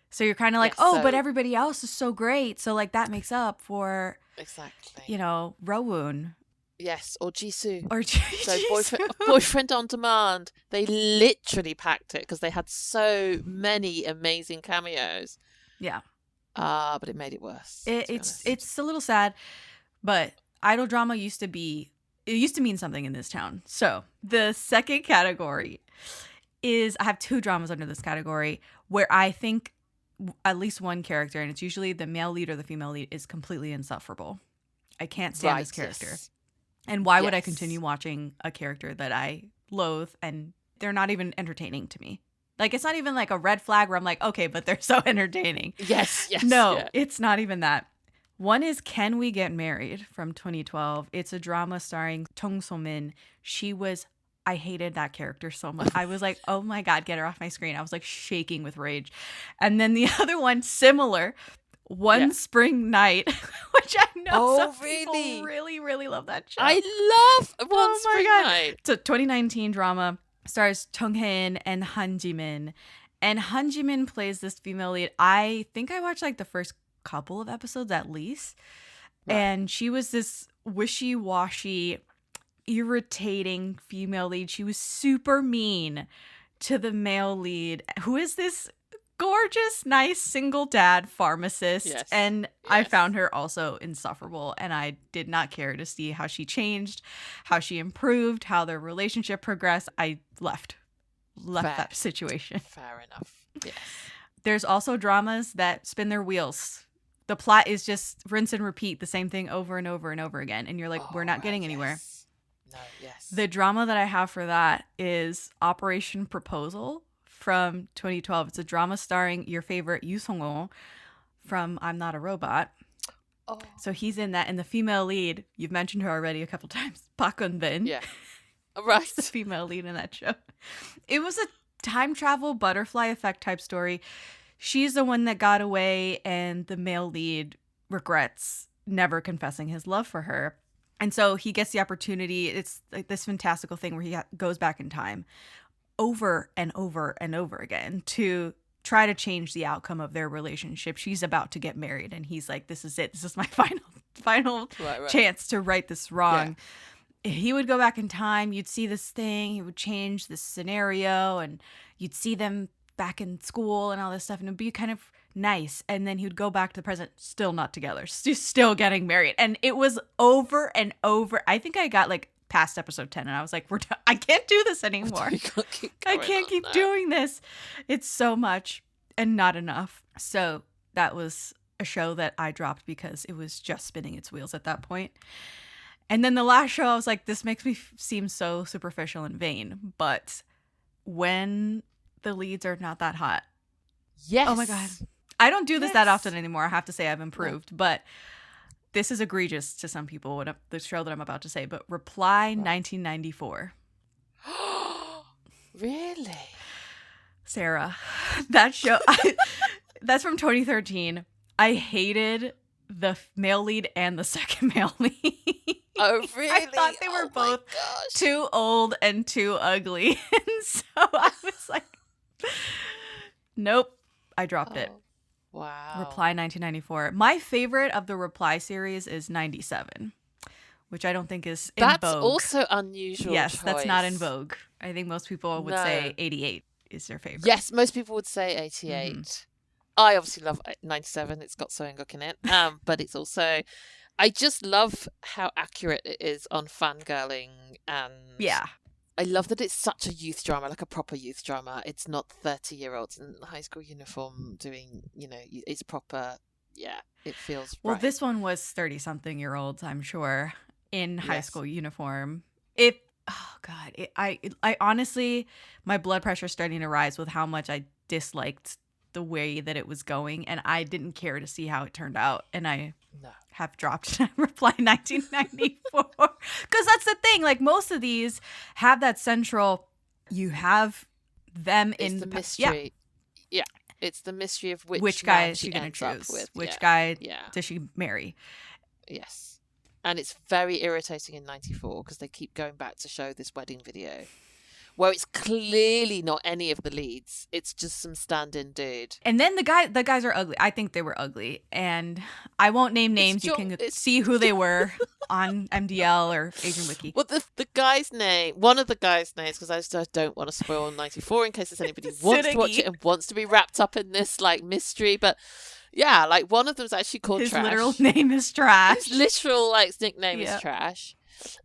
So you're kind of like, but everybody else is so great. So like that makes up for, exactly, Rowoon. Yes, or Jisoo. Or So boyfriend on Demand. They literally packed it because they had so many amazing cameos. Yeah. But it made it worse. It's a little sad, but idol drama used to mean something in this town. So the second category is, I have two dramas under this category where I think at least one character, and it's usually the male lead or the female lead, is completely insufferable. I can't stand this character. Yes. And why would I continue watching a character that I loathe and they're not even entertaining to me? Like, it's not even like a red flag where I'm like, okay, but they're so entertaining. Yes. No, it's not even that. One is Can We Get Married from 2012. It's a drama starring Jung So-min. I hated that character so much. I was like, oh my God, get her off my screen. I was like shaking with rage. And then the other one, similar, One Spring Night, which I know people really, really love that show. I love One Spring Night. It's a 2019 drama. Stars Jung-hin and Han Ji-min. And Han Ji-min plays this female lead. I think I watched like the first couple of episodes at least. Right. And she was this wishy-washy, irritating female lead. She was super mean to the male lead, who is this gorgeous, nice single dad pharmacist. Yes. And I found her also insufferable. And I did not care to see how she changed, how she improved, how their relationship progressed. I left that situation. Fair enough. Yes. There's also dramas that spin their wheels. The plot is just rinse and repeat the same thing over and over and over again. And you're like, we're not getting anywhere. No, yes. The drama that I have for that is Operation Proposal from 2012. It's a drama starring your favorite Yoo Sung-ho from I'm Not a Robot. Oh. So he's in that. And the female lead, you've mentioned her already a couple times, Park Eun-bin. Yeah. Right. The female lead in that show. It was a time travel butterfly effect type story. She's the one that got away and the male lead regrets never confessing his love for her. And so he gets the opportunity. It's like this fantastical thing where he goes back in time over and over and over again to try to change the outcome of their relationship. She's about to get married and he's like, this is it. This is my final chance to right this wrong. Yeah. He would go back in time. You'd see this thing. He would change this scenario and you'd see them back in school and all this stuff. And it'd be kind of nice. And then he would go back to the present, still not together, still getting married. And it was over and over. I think I got like past episode 10 and I was like, I can't do this anymore. I can't keep doing this. It's so much and not enough. So that was a show that I dropped because it was just spinning its wheels at that point. And then the last show, I was like, this makes me seem so superficial and vain. But when the leads are not that hot. Yes. Oh my God. I don't do this that often anymore. I have to say I've improved. But this is egregious to some people, the show that I'm about to say, but Reply 1994. Really? Sarah, that show, that's from 2013. I hated the male lead and the second male lead. Oh, really? I thought they were both too old and too ugly. And so I was like, nope, I dropped it. Wow. Reply 1994. My favorite of the Reply series is 97, which I don't think is in vogue. That's also unusual. Yes, choice. That's not in vogue. I think most people would say 88 is their favorite. Yes, most people would say 88. Mm-hmm. I obviously love 97. It's got Soyeon-guk in it. But it's also, I just love how accurate it is on fangirling. And I love that it's such a youth drama, like a proper youth drama. It's not 30-year-olds in high school uniform doing, it's proper. Yeah, it feels right. Well, this one was 30-something-year-olds, I'm sure, in high school uniform. I honestly, my blood pressure is starting to rise with how much I disliked the way that it was going, and I didn't care to see how it turned out, and I have dropped Reply 1994 because that's the thing, like most of these have that central, you have them in the mystery. Yeah, it's the mystery of which guy is she gonna choose with, which guy does she marry. Yes, and it's very irritating in 94 because they keep going back to show this wedding video where it's clearly not any of the leads. It's just some stand-in dude. And then the guys are ugly. I think they were ugly. And I won't name names. You can see who they were on MDL or Asian Wiki. Well, the guy's name, one of the guys' names, because I just don't want to spoil 94 in case there's anybody who wants to watch it and wants to be wrapped up in this like mystery. But yeah, like one of them's actually called His Trash. His literal name is Trash. His literal like nickname is Trash.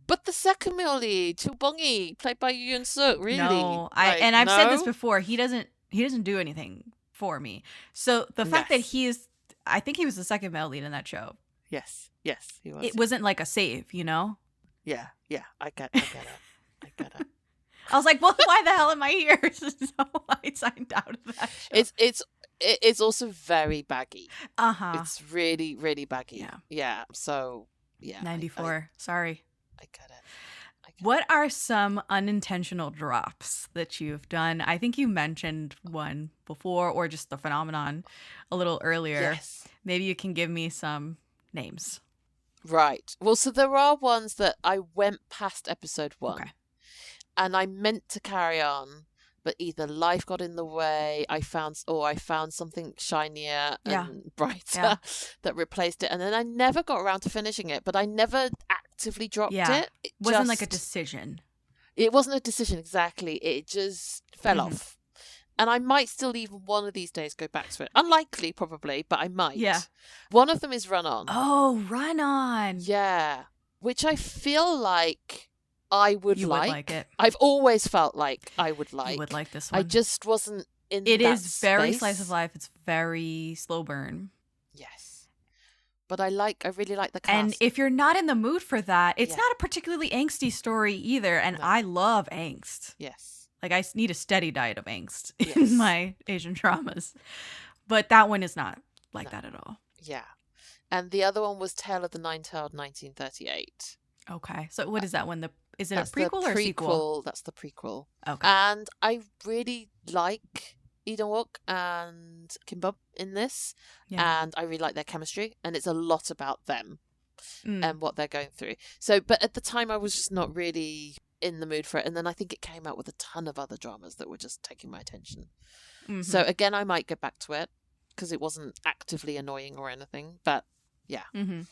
But the second male lead, Chulbongi, played by Yoon Suk, really. No, I've said this before. He doesn't do anything for me. So the fact that I think he was the second male lead in that show. Yes, he was. It wasn't like a save, Yeah, I get it. I was like, well, why the hell am I here? So I signed out of that show. It's also very baggy. It's really, really baggy. Yeah. So 94. Sorry. I get it. What are some unintentional drops that you've done? I think you mentioned one before, or just the phenomenon a little earlier. Yes. Maybe you can give me some names. Right. Well, so there are ones that I went past episode 1. Okay. And I meant to carry on, but either life got in the way, I found something shinier and brighter that replaced it. And then I never got around to finishing it, but I never actively dropped it. It wasn't like a decision. It wasn't a decision, exactly. It just fell off. And I might still even one of these days go back to it. Unlikely, probably, but I might. Yeah. One of them is Run On. Oh, Run On. Yeah. Which I feel like I would like it. I've always felt like I would like. You would like this one. I just wasn't in It that is very space. slice of life. It's very slow burn. Yes. But I really like the cast. And if you're not in the mood for that, it's not a particularly angsty story either. And I love angst. Yes. Like I need a steady diet of angst in my Asian dramas. But that one is not like that at all. Yeah. And the other one was Tale of the Nine-Tailed 1938. Okay. So what is that one? Is it a prequel or a sequel? That's the prequel. Okay. And I really like Lee Dong-wook and Kim Bum in this. Yeah. And I really like their chemistry. And it's a lot about them and what they're going through. So, but at the time I was just not really in the mood for it. And then I think it came out with a ton of other dramas that were just taking my attention. Mm-hmm. So again, I might get back to it because it wasn't actively annoying or anything. But yeah. Mm-hmm.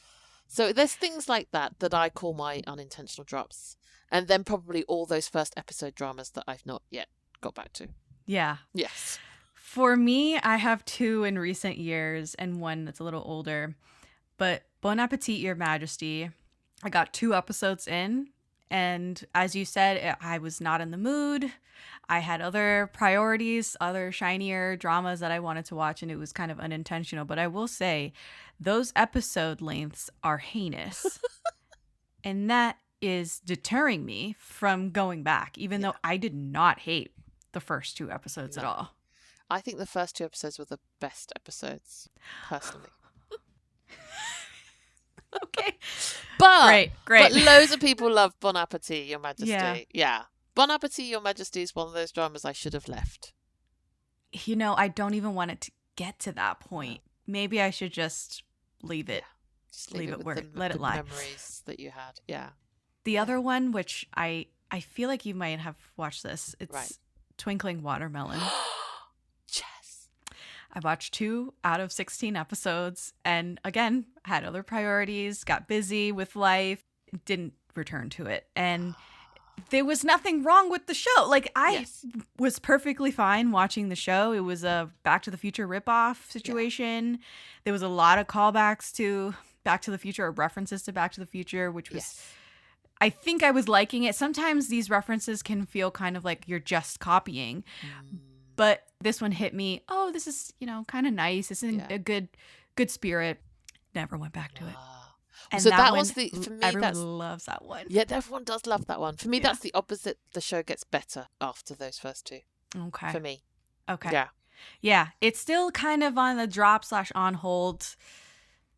So there's things like that I call my unintentional drops. And then probably all those first episode dramas that I've not yet got back to. Yeah. Yes. For me, I have 2 in recent years and one that's a little older. But Bon Appetit, Your Majesty, I got 2 episodes in. And as you said, I was not in the mood. I had other priorities, other shinier dramas that I wanted to watch, and it was kind of unintentional. But I will say, those episode lengths are heinous. And that is deterring me from going back, even though I did not hate the first 2 episodes at all. I think the first 2 episodes were the best episodes, personally. Okay. But Great. But loads of people love Bon Appetit, Your Majesty. Yeah. Bon Appetit, Your Majesty is one of those dramas I should have left. I don't even want it to get to that point. Maybe I should just leave it. Yeah. Just leave it where the let it good lie. memories that you had. Yeah. The other one, which I feel like you might have watched this. It's Twinkling Watermelon. Yes. I watched 2 out of 16 episodes and again, had other priorities, got busy with life, didn't return to it. And there was nothing wrong with the show. Like, I was perfectly fine watching the show. It was a Back to the Future ripoff situation. Yeah. There was a lot of callbacks to Back to the Future or references to Back to the Future, which was, I think I was liking it. Sometimes these references can feel kind of like you're just copying. But this one hit me, oh, this is, kind of nice. This is a good spirit. Never went back to it. And so that was for me, everyone loves that one. Yeah, everyone does love that one. For me, that's the opposite. The show gets better after those first 2. Okay. For me. Okay. Yeah. Yeah. It's still kind of on the drop/on hold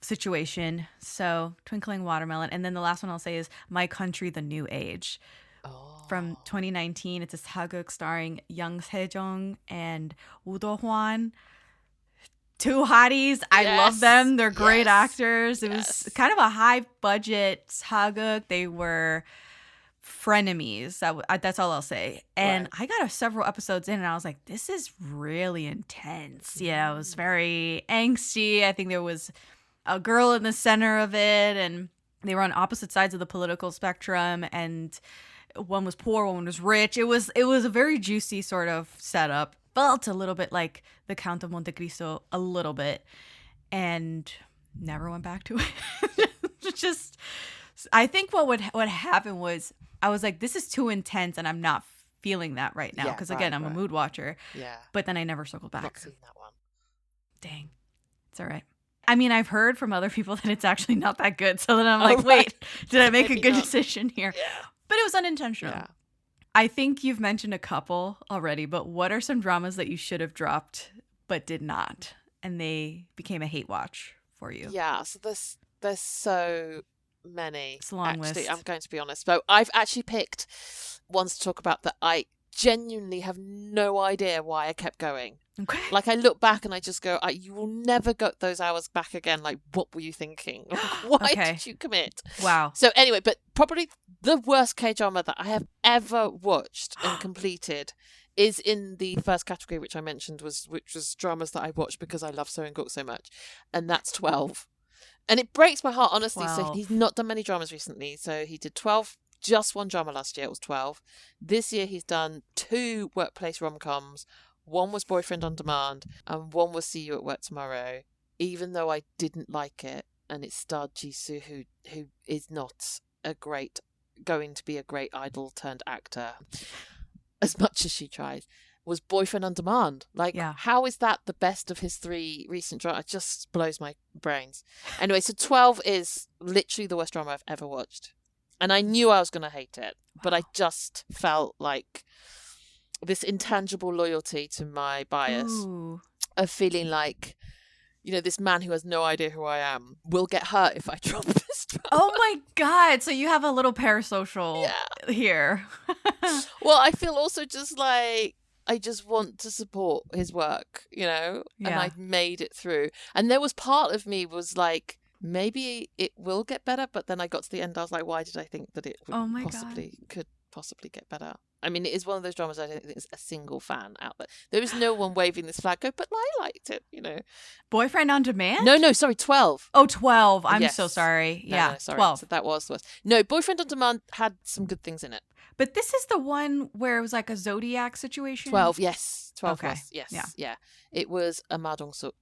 situation. So Twinkling Watermelon. And then the last one I'll say is My Country, the New Age. From 2019. It's a Jae-Wook starring Young Sejong and Woo Do-hwan. 2 hotties. I love them. They're great actors. It was kind of a high budget Jae-Wook. They were frenemies. That's all I'll say. And I got several episodes in and I was like, this is really intense. Yeah, it was very angsty. I think there was a girl in the center of it and they were on opposite sides of the political spectrum and one was poor, one was rich. It was a very juicy sort of setup. Felt a little bit like The Count of Monte Cristo, a little bit, and never went back to it. Just, I think what happened was I was like, this is too intense, and I'm not feeling that right now because again, I'm a mood watcher. Yeah. But then I never circled back. Not seen that one. Dang, it's all right. I mean, I've heard from other people that it's actually not that good. So then I'm like, wait, did I make a good decision here? Yeah. But it was unintentional. Yeah. I think you've mentioned a couple already, but what are some dramas that you should have dropped but did not, and they became a hate watch for you? Yeah, so there's so many. It's a long list. I'm going to be honest. So I've actually picked ones to talk about that I genuinely have no idea why I kept going. Okay. Like, I look back and I just go, you will never get those hours back again. Like, what were you thinking? Why did you commit? Wow. So anyway, but probably the worst K-drama that I have ever watched and completed is in the first category, which I mentioned, which was dramas that I watched because I love Seung-Gook so much. And that's 12. And it breaks my heart, honestly. 12. So he's not done many dramas recently. So he did 12, just one drama last year. It was 12. This year he's done 2 workplace rom-coms. One was Boyfriend on Demand, and one was See You at Work Tomorrow. Even though I didn't like it, and it starred Jisoo, who is not going to be a great idol turned actor, as much as she tries, was Boyfriend on Demand. Like, how is that the best of his 3 recent dramas? It just blows my brains. Anyway, so 12 is literally the worst drama I've ever watched, and I knew I was going to hate it, but I just felt like this intangible loyalty to my bias of feeling like, this man who has no idea who I am will get hurt if I drop this drama. Oh my God. So you have a little parasocial here. Well, I feel also just like, I just want to support his work, and I made it through. And there was part of me was like, maybe it will get better. But then I got to the end, I was like, why did I think that it would could possibly get better? I mean, it is one of those dramas I don't think there's a single fan out there. There is no one waving this flag, but I liked it, Boyfriend on Demand? No, sorry, 12. Oh, 12. I'm so sorry. No, sorry. 12. So that was the worst. No, Boyfriend on Demand had some good things in it. But this is the one where it was like a Zodiac situation? 12, yes. 12 okay. was, yes. Yeah. It was a Ma Dong-suk,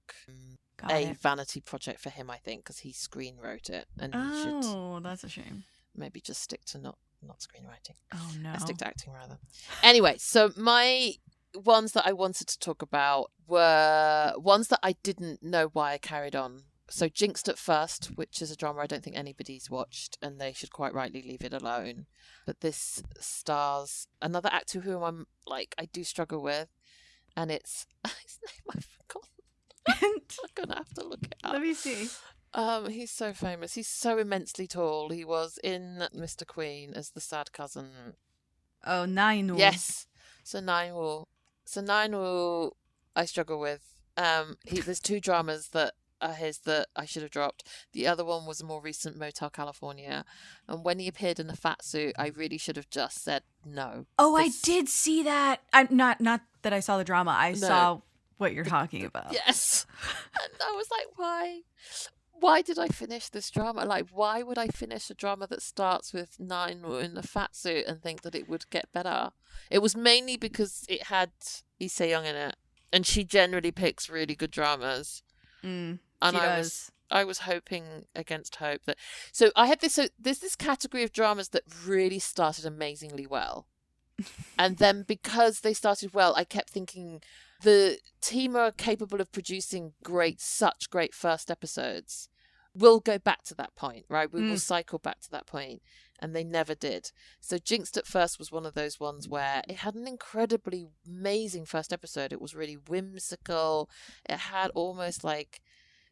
vanity project for him, I think, because he screen wrote it. And he should that's a shame. Maybe just stick to not screenwriting. Oh, no. Stick to acting, rather. Anyway, so my ones that I wanted to talk about were ones that I didn't know why I carried on. So Jinxed at First, which is a drama I don't think anybody's watched, and they should quite rightly leave it alone. But this stars another actor who I do struggle with, and it's his name I've forgotten. I'm going to have to look it up. Let me see. He's so famous. He's so immensely tall. He was in Mr. Queen as the sad cousin. Oh, Nainu. Yes. So Nainu, I struggle with. There's two dramas that are his that I should have dropped. The other one was a more recent Motel California, and when he appeared in the fat suit, I really should have just said no. Oh, I did see that. I'm not that I saw the drama. I saw what you're talking about. Yes, and I was like, why? Why did I finish this drama? Like, why would I finish a drama that starts with Nainu in a fat suit and think that it would get better? It was mainly because it had Lee Se-young in it, and she generally picks really good dramas. And I was hoping against hope that. So I had this. So there's this category of dramas that really started amazingly well, and then because they started well, I kept thinking the team are capable of producing such great first episodes. We'll go back to that point, right? We will cycle back to that point, and they never did. So Jinxed at First was one of those ones where it had an incredibly amazing first episode. It was really whimsical. It had almost like,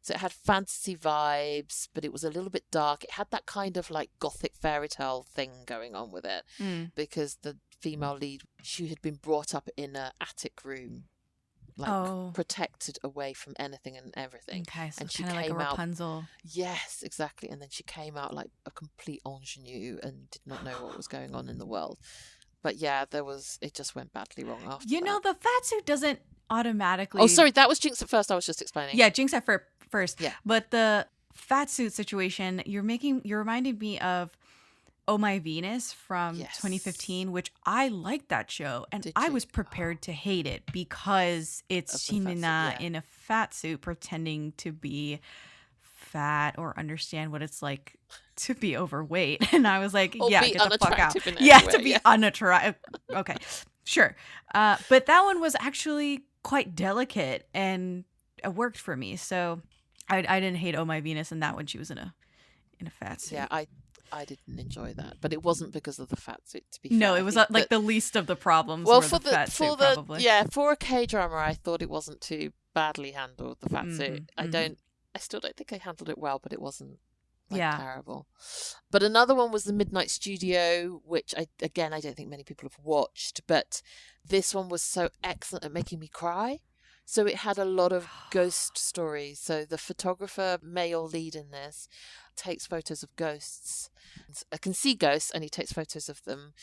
so it had fantasy vibes, but it was a little bit dark. It had that kind of like gothic fairy tale thing going on with it, because the female lead, she had been brought up in an attic room, like protected away from anything and everything. Okay, so and she kind of like a Rapunzel. Yes, exactly. And then she came out like a complete ingenue and did not know what was going on in the world. But yeah, it just went badly wrong after You know, the fat suit doesn't automatically... Oh, sorry, that was Jinx at First. I was just explaining. Yeah, Jinx at First. Yeah. But the fat suit situation, you're reminding me of Oh My Venus from 2015, which I liked that show, and I was prepared to hate it because it's Shin-mina in a fat suit pretending to be fat or understand what it's like to be overweight, and I was like, get the fuck out. To be unattractive. Okay, sure. But that one was actually quite delicate, and it worked for me. So I didn't hate Oh My Venus, and that one she was in a fat suit. Yeah, I didn't enjoy that, but it wasn't because of the fat suit. To be fair, no, it was like the least of the problems. Well, for the fat suit, probably. For a K-drama, I thought it wasn't too badly handled. The fat suit, I still don't think I handled it well, but it wasn't terrible. But another one was The Midnight Studio, which I don't think many people have watched, but this one was so excellent at making me cry. So it had a lot of ghost stories. So the photographer, male lead in this, takes photos of ghosts. I can see ghosts, and he takes photos of them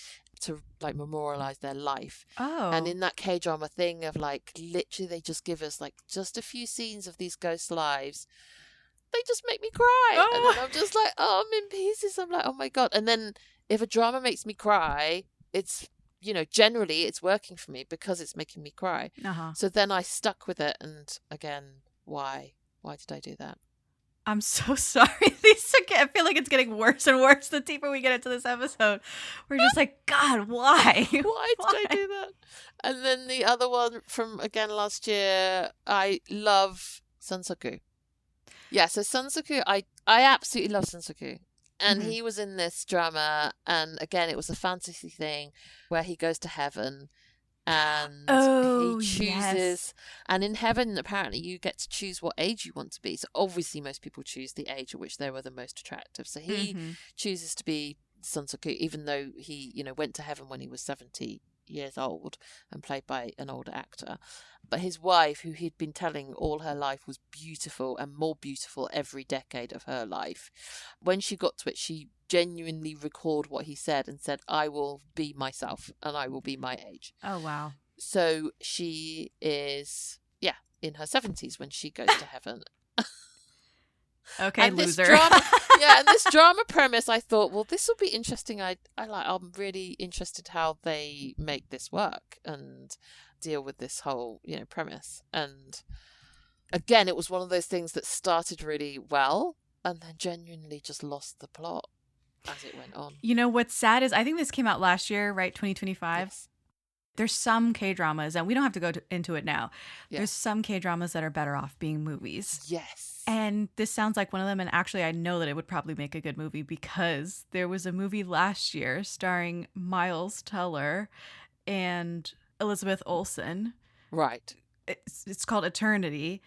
to like memorialize their life. Oh. And in that K-drama thing of like, literally they just give us like just a few scenes of these ghost lives. They just make me cry. Oh. And then I'm just like, I'm in pieces. I'm like, oh my God. And then if a drama makes me cry, it's, generally it's working for me because it's making me cry. So then I stuck with it. And again, why did I do that? I'm so sorry. I feel like it's getting worse and worse the deeper we get into this episode. We're just like, God, why? Why did I do that? And then the other one from, again, last year, I love Sansoku. Yeah, so Sansoku, I absolutely love Sansoku. And he was in this drama, and again, it was a fantasy thing where he goes to heaven. And he chooses, and in heaven, apparently, you get to choose what age you want to be. So obviously, most people choose the age at which they were the most attractive. So he chooses to be Sansoku, even though he, went to heaven when he was 70 years old and played by an older actor. But his wife, who he'd been telling all her life was beautiful and more beautiful every decade of her life, when she got to it, she genuinely recalled what he said and said, I will be myself and I will be my age. Oh, wow. So she is, in her 70s when she goes to heaven. Okay, and loser. And this drama premise, I thought, well, this will be interesting. I'm really interested how they make this work and deal with this whole, premise. And again, it was one of those things that started really well and then genuinely just lost the plot as it went on. You know, what's sad is I think this came out last year, right? 2025. Yes. There's some K-dramas, and we don't have to go into it now. Yeah. There's some K-dramas that are better off being movies. Yes. And this sounds like one of them. And actually, I know that it would probably make a good movie because there was a movie last year starring Miles Teller and Elizabeth Olsen. Right. It's called Eternity.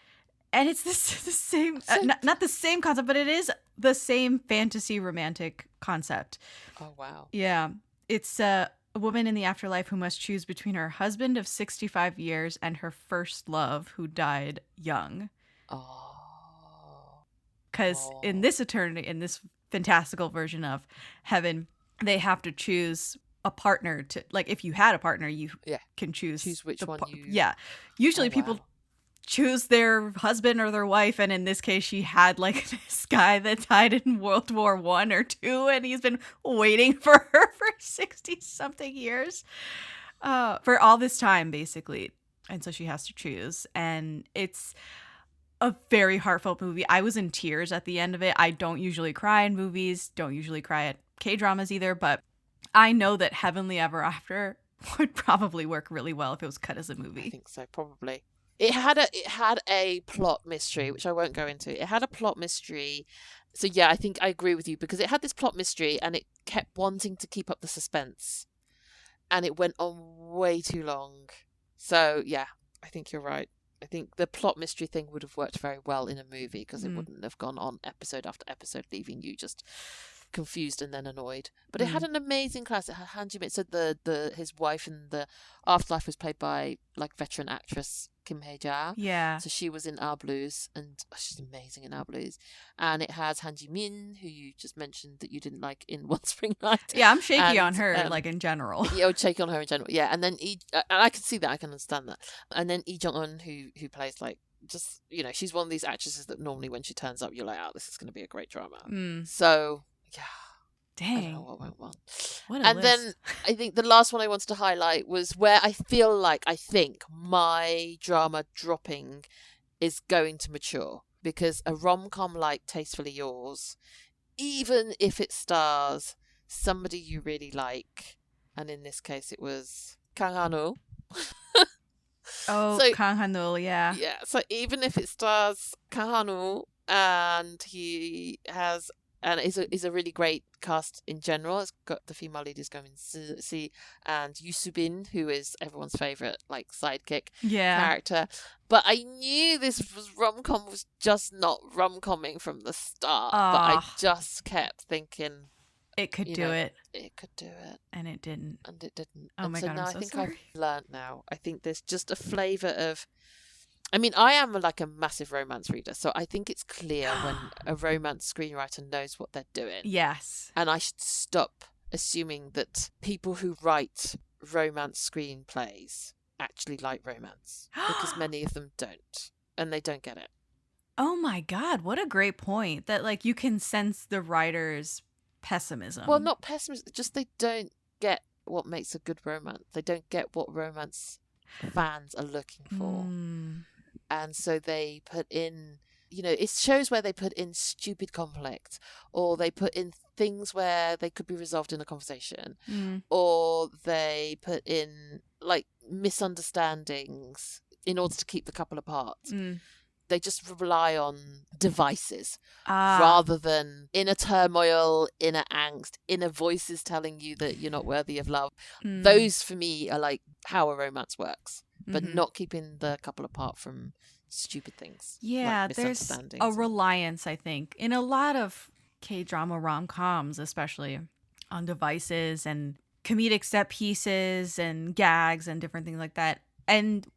And it's the same, not the same concept, but it is the same fantasy romantic concept. Oh, wow. Yeah. It's a woman in the afterlife who must choose between her husband of 65 years and her first love who died young. Oh. Because in this eternity, in this fantastical version of heaven, they have to choose a partner to, like, if you had a partner, you can choose which one you... Yeah. Usually people choose their husband or their wife, and in this case she had like this guy that died in World War I or II, and he's been waiting for her for 60 something years for all this time basically, and so she has to choose. And it's a very heartfelt movie. I was in tears at the end of it. I don't usually cry in movies, don't usually cry at K-dramas either, but I know that Heavenly Ever After would probably work really well if it was cut as a movie. I think so, probably. It had a plot mystery, which I won't go into. It had a plot mystery. So yeah, I think I agree with you, because it had this plot mystery and it kept wanting to keep up the suspense. And it went on way too long. So yeah, I think you're right. I think the plot mystery thing would have worked very well in a movie, because it wouldn't have gone on episode after episode, leaving you just confused and then annoyed. But it had an amazing cast. It had Han Ji-min. So his wife in the afterlife was played by like veteran actress Kim Hae-ja. Yeah. So she was in Our Blues, and she's amazing in Our Blues. And it has Han Ji-min, who you just mentioned that you didn't like in One Spring Night. Yeah, I'm shaky on her, like in general. Yeah, I would shake on her in general. Yeah, and then and I can see that, I can understand that. And then Lee Jong-un, who plays like, just, you know, she's one of these actresses that normally when she turns up, you're like, oh, this is going to be a great drama. So yeah. Dang. I don't know what went wrong. What a and list. then I think the last one I wanted to highlight was where I think my drama dropping is going to mature, because a rom-com like Tastefully Yours, even if it stars somebody you really like, and in this case it was Kang Han-woo. Kang Han-woo, yeah. Yeah, so even if it stars Kang Han-woo, and he has... And it's a really great cast in general. It's got the female lead is going see, and Yoo Soo-bin, who is everyone's favourite like sidekick character. But I knew this rom-com was just not rom-comming from the start. But I just kept thinking it could do it. It could do it. And it didn't. And it didn't. Oh my God, now I'm so I think sorry. I've learned now. I think there's just a flavour of... I mean, I am like a massive romance reader, so I think it's clear when a romance screenwriter knows what they're doing. Yes. And I should stop assuming that people who write romance screenplays actually like romance, because many of them don't, and they don't get it. Oh my God, what a great point. That like you can sense the writer's pessimism. Well, not pessimism, just they don't get what makes a good romance. They don't get what romance fans are looking for. And so they put in, you know, it shows where they put in stupid conflict, or they put in things where they could be resolved in a conversation, or they put in like misunderstandings in order to keep the couple apart. They just rely on devices rather than inner turmoil, inner angst, inner voices telling you that you're not worthy of love. Those for me are like how a romance works, but not keeping the couple apart from stupid things. Yeah, like there's a reliance, I think, in a lot of K-drama rom-coms, especially on devices and comedic set pieces and gags and different things like that. And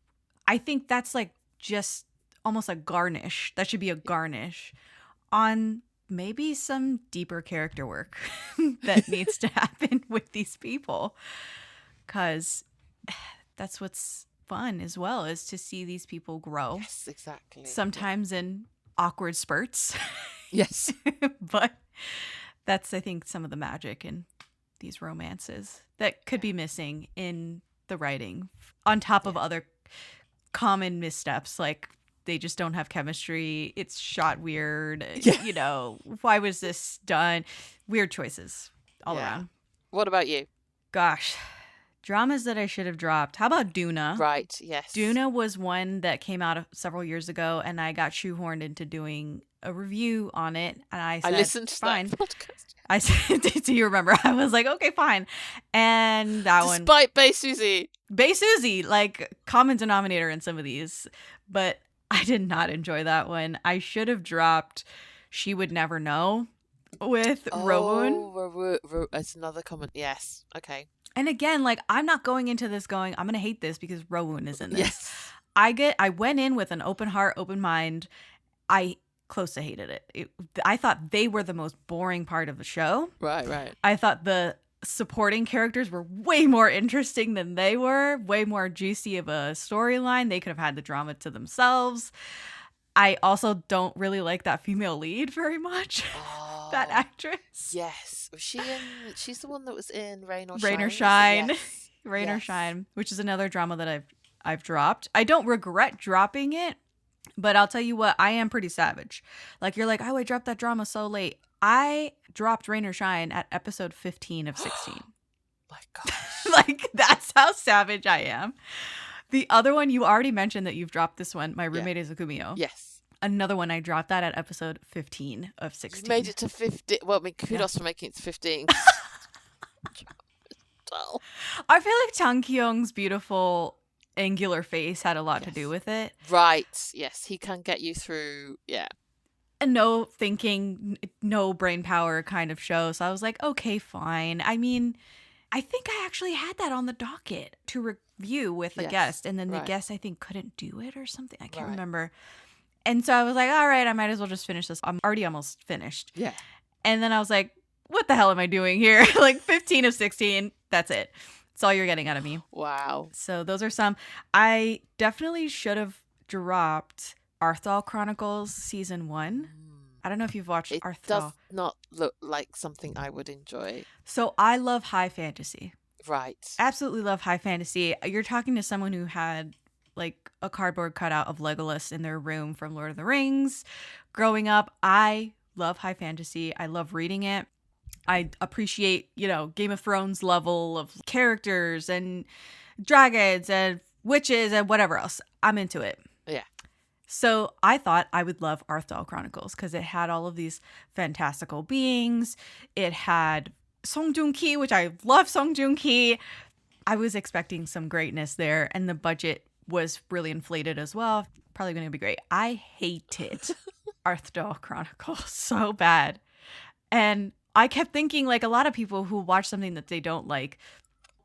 I think that's like just almost a garnish. That should be a garnish on maybe some deeper character work that needs to happen with these people. Because that's what's fun as well, is to see these people grow. Yes, exactly. Sometimes in awkward spurts. Yes. But that's, I think, some of the magic in these romances that could be missing in the writing, on top of other common missteps, like they just don't have chemistry, it's shot weird, you know, why was this done? Weird choices all around. What about you? Gosh, dramas that I should have dropped. How about Doona? Right, yes. Doona was one that came out several years ago, and I got shoehorned into doing a review on it, and I said, I listened to fine. that podcast. I said, do you remember? I was like, okay, fine. And that one... Despite Bae Suzy, like, common denominator in some of these. But I did not enjoy that one. I should have dropped She Would Never Know with Rowoon. It's another comment. Yes. Okay. And again, like, I'm not going into this going, I'm going to hate this because Rowoon is in this. Yes. I went in with an open heart, open mind. I close to hated it. I thought they were the most boring part of the show. Right. I thought the supporting characters were way more interesting than they were, way more juicy of a storyline. They could have had the drama to themselves. I also don't really like that female lead very much. Oh, that actress. Yes. Was she in? She's the one that was in Rain or Shine. Yes. Rain or Shine, which is another drama that I've dropped. I don't regret dropping it, but I'll tell you what, I am pretty savage. Like, you're like, oh, I dropped that drama so late. I dropped Rain or Shine at episode 15 of 16. My gosh. Like, that's how savage I am. The other one, you already mentioned that you've dropped this one. My Roommate is a Gumiho. Yes. Another one, I dropped that at episode 15 of 16. You made it to 50. Well, I mean, kudos for making it to 15. I feel like Chang Kyung's beautiful angular face had a lot to do with it. Right. Yes, he can get you through. Yeah. And no thinking, no brain power kind of show. So I was like, okay, fine. I mean, I think I actually had that on the docket to review with a guest. And then the guest, I think, couldn't do it or something. I can't remember. And so I was like, all right, I might as well just finish this. I'm already almost finished. Yeah. And then I was like, what the hell am I doing here? Like 15 of 16. That's it. That's all you're getting out of me. Wow. So those are some. I definitely should have dropped Arthal Chronicles season 1. I don't know if you've watched Arthal. It does not look like something I would enjoy. So I love high fantasy. Right. Absolutely love high fantasy. You're talking to someone who had like a cardboard cutout of Legolas in their room from Lord of the Rings. Growing up, I love high fantasy. I love reading it. I appreciate, Game of Thrones level of characters and dragons and witches and whatever else. I'm into it. Yeah. So I thought I would love Arthal Chronicles because it had all of these fantastical beings. It had Song Joong-ki, which I love Song Joong-ki. I was expecting some greatness there, and the budget was really inflated as well. Probably going to be great. I hated Arthal Chronicles so bad. And I kept thinking, like a lot of people who watch something that they don't like,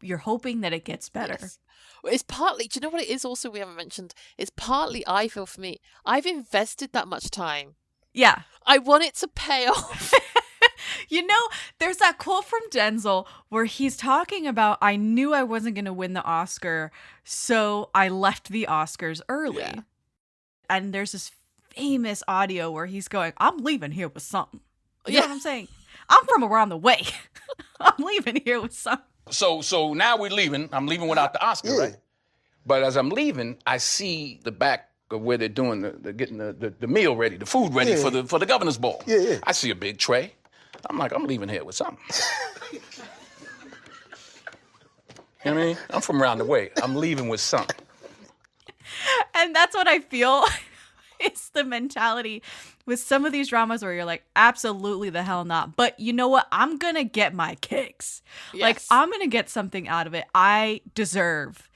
you're hoping that it gets better. Yes. It's partly, do you know what it is also we haven't mentioned? It's partly, I feel for me, I've invested that much time. Yeah. I want it to pay off. There's that quote from Denzel where he's talking about, I knew I wasn't going to win the Oscar, so I left the Oscars early. Yeah. And there's this famous audio where he's going, I'm leaving here with something. You know what I'm saying? I'm from around the way. I'm leaving here with something. So now we're leaving. I'm leaving without the Oscar, right? But as I'm leaving, I see the back of where they're doing getting the meal ready, the food ready for the governor's ball. Yeah. I see a big tray. I'm like, I'm leaving here with something. You know what I mean? I'm from around the way. I'm leaving with something. And that's what I feel is the mentality with some of these dramas where you're like, absolutely the hell not. But you know what? I'm going to get my kicks. Yes. Like, I'm going to get something out of it. I deserve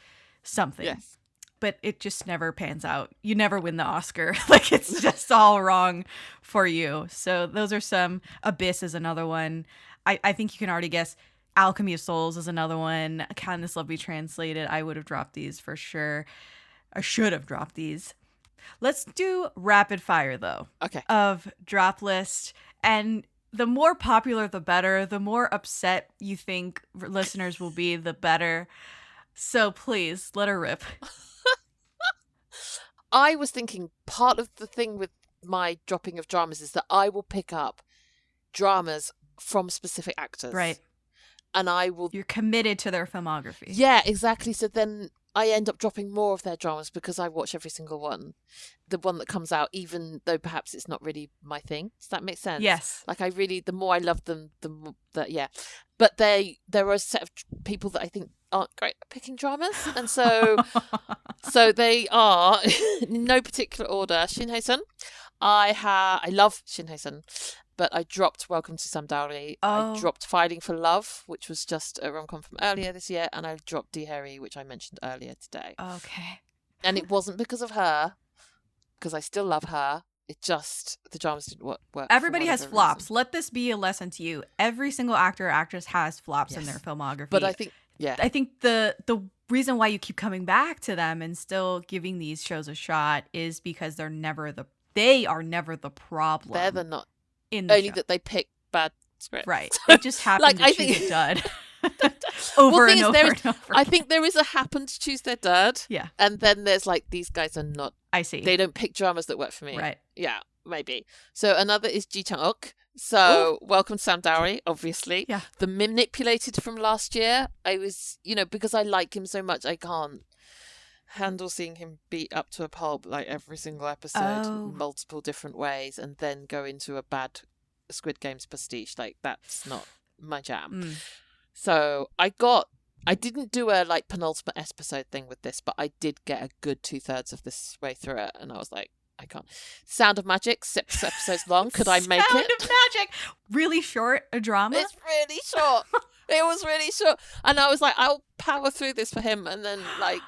something. Yes. But it just never pans out. You never win the Oscar. Like, it's just all wrong for you. So those are some. Abyss is another one. I think you can already guess. Alchemy of Souls is another one. Can This Love Be Translated? I would have dropped these for sure. I should have dropped these. Let's do rapid fire, though. Okay. Of drop list. And the more popular, the better. The more upset you think listeners will be, the better. So please, let her rip. I was thinking part of the thing with my dropping of dramas is that I will pick up dramas from specific actors. Right. And I will... You're committed to their filmography. Yeah, exactly. So then I end up dropping more of their dramas because I watch every single one. The one that comes out, even though perhaps it's not really my thing. Does that make sense? Yes. Like, the more I love them, the more yeah. But there are a set of people that I think aren't great at picking dramas. And so they are, in no particular order, Shin Hae-sun. I love Shin Hae-sun. But I dropped Welcome to Samdari. I dropped Fighting for Love, which was just a rom-com from earlier this year. And I dropped D. Harry, which I mentioned earlier today. Okay. And it wasn't because of her. because I still love her. It just, the dramas didn't work. Everybody has flops. Reason. Let this be a lesson to you. Every single actor or actress has flops in their filmography. But I think, I think the reason why you keep coming back to them and still giving these shows a shot is because they are never the problem. They're not in the only show. That they pick bad scripts. Right. It just happened to choose a dud. over and over. I think there is a happen to choose their dud. Yeah. And then there's like, these guys are not. I see. They don't pick dramas that work for me. Right. Yeah, maybe. So another is Chang-Wook. So welcome Sam Dowry, obviously. Yeah. The manipulated from last year. I was, because I like him so much, I can't handle seeing him beat up to a pulp like every single episode in multiple different ways and then go into a bad Squid Games pastiche. Like, that's not my jam. So I didn't do a like penultimate episode thing with this, but I did get a good 2/3 of this way through it, and I was like, I can't. Sound of Magic, 6 episodes long. Could I make it? Sound of Magic, really short a drama. It's really short. It was really short, and I was like, I'll power through this for him, and then like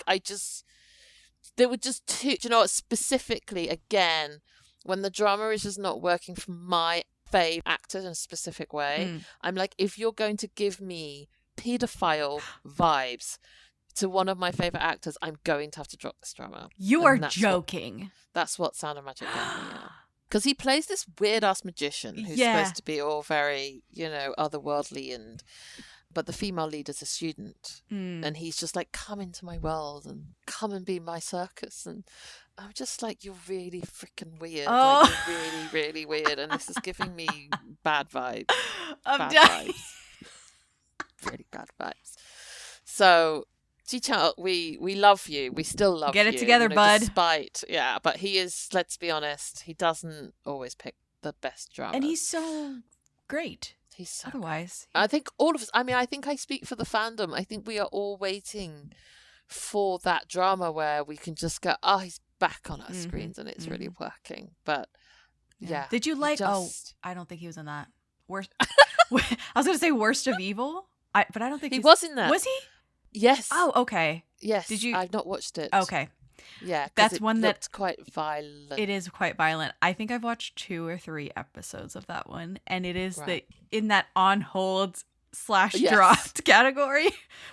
there were just two. Do you know what? Specifically, again, when the drama is just not working for my fave actors in a specific way, I'm like, if you're going to give me pedophile vibes to one of my favorite actors, I'm going to have to drop this drama. You are joking. That's what Sound of Magic gave me. Yeah. Because he plays this weird ass magician who's supposed to be all very, otherworldly, but the female lead is a student, and he's just like, come into my world and come and be my circus, and I'm just like, you're really freaking weird. Like, you're really, really weird, and this is giving me bad vibes. Vibes. Really bad vibes. So, Ji-Chang, we love you. We still love you. Get it together, bud. But he is, let's be honest, he doesn't always pick the best dramas. And he's so great. He's so otherwise. I think all of us, I think I speak for the fandom. I think we are all waiting for that drama where we can just go, he's back on our screens and it's really working. But yeah. Did you like, I don't think he was in that. Worst. I was going to say Worst of Evil, but I don't think he was in that. Was he? Yes. Oh, okay. Yes. Did you? I've not watched it. Okay. Yeah, that's one that's quite violent. It is quite violent. I think I've watched 2 or 3 episodes of that one, and it is in that on hold / dropped category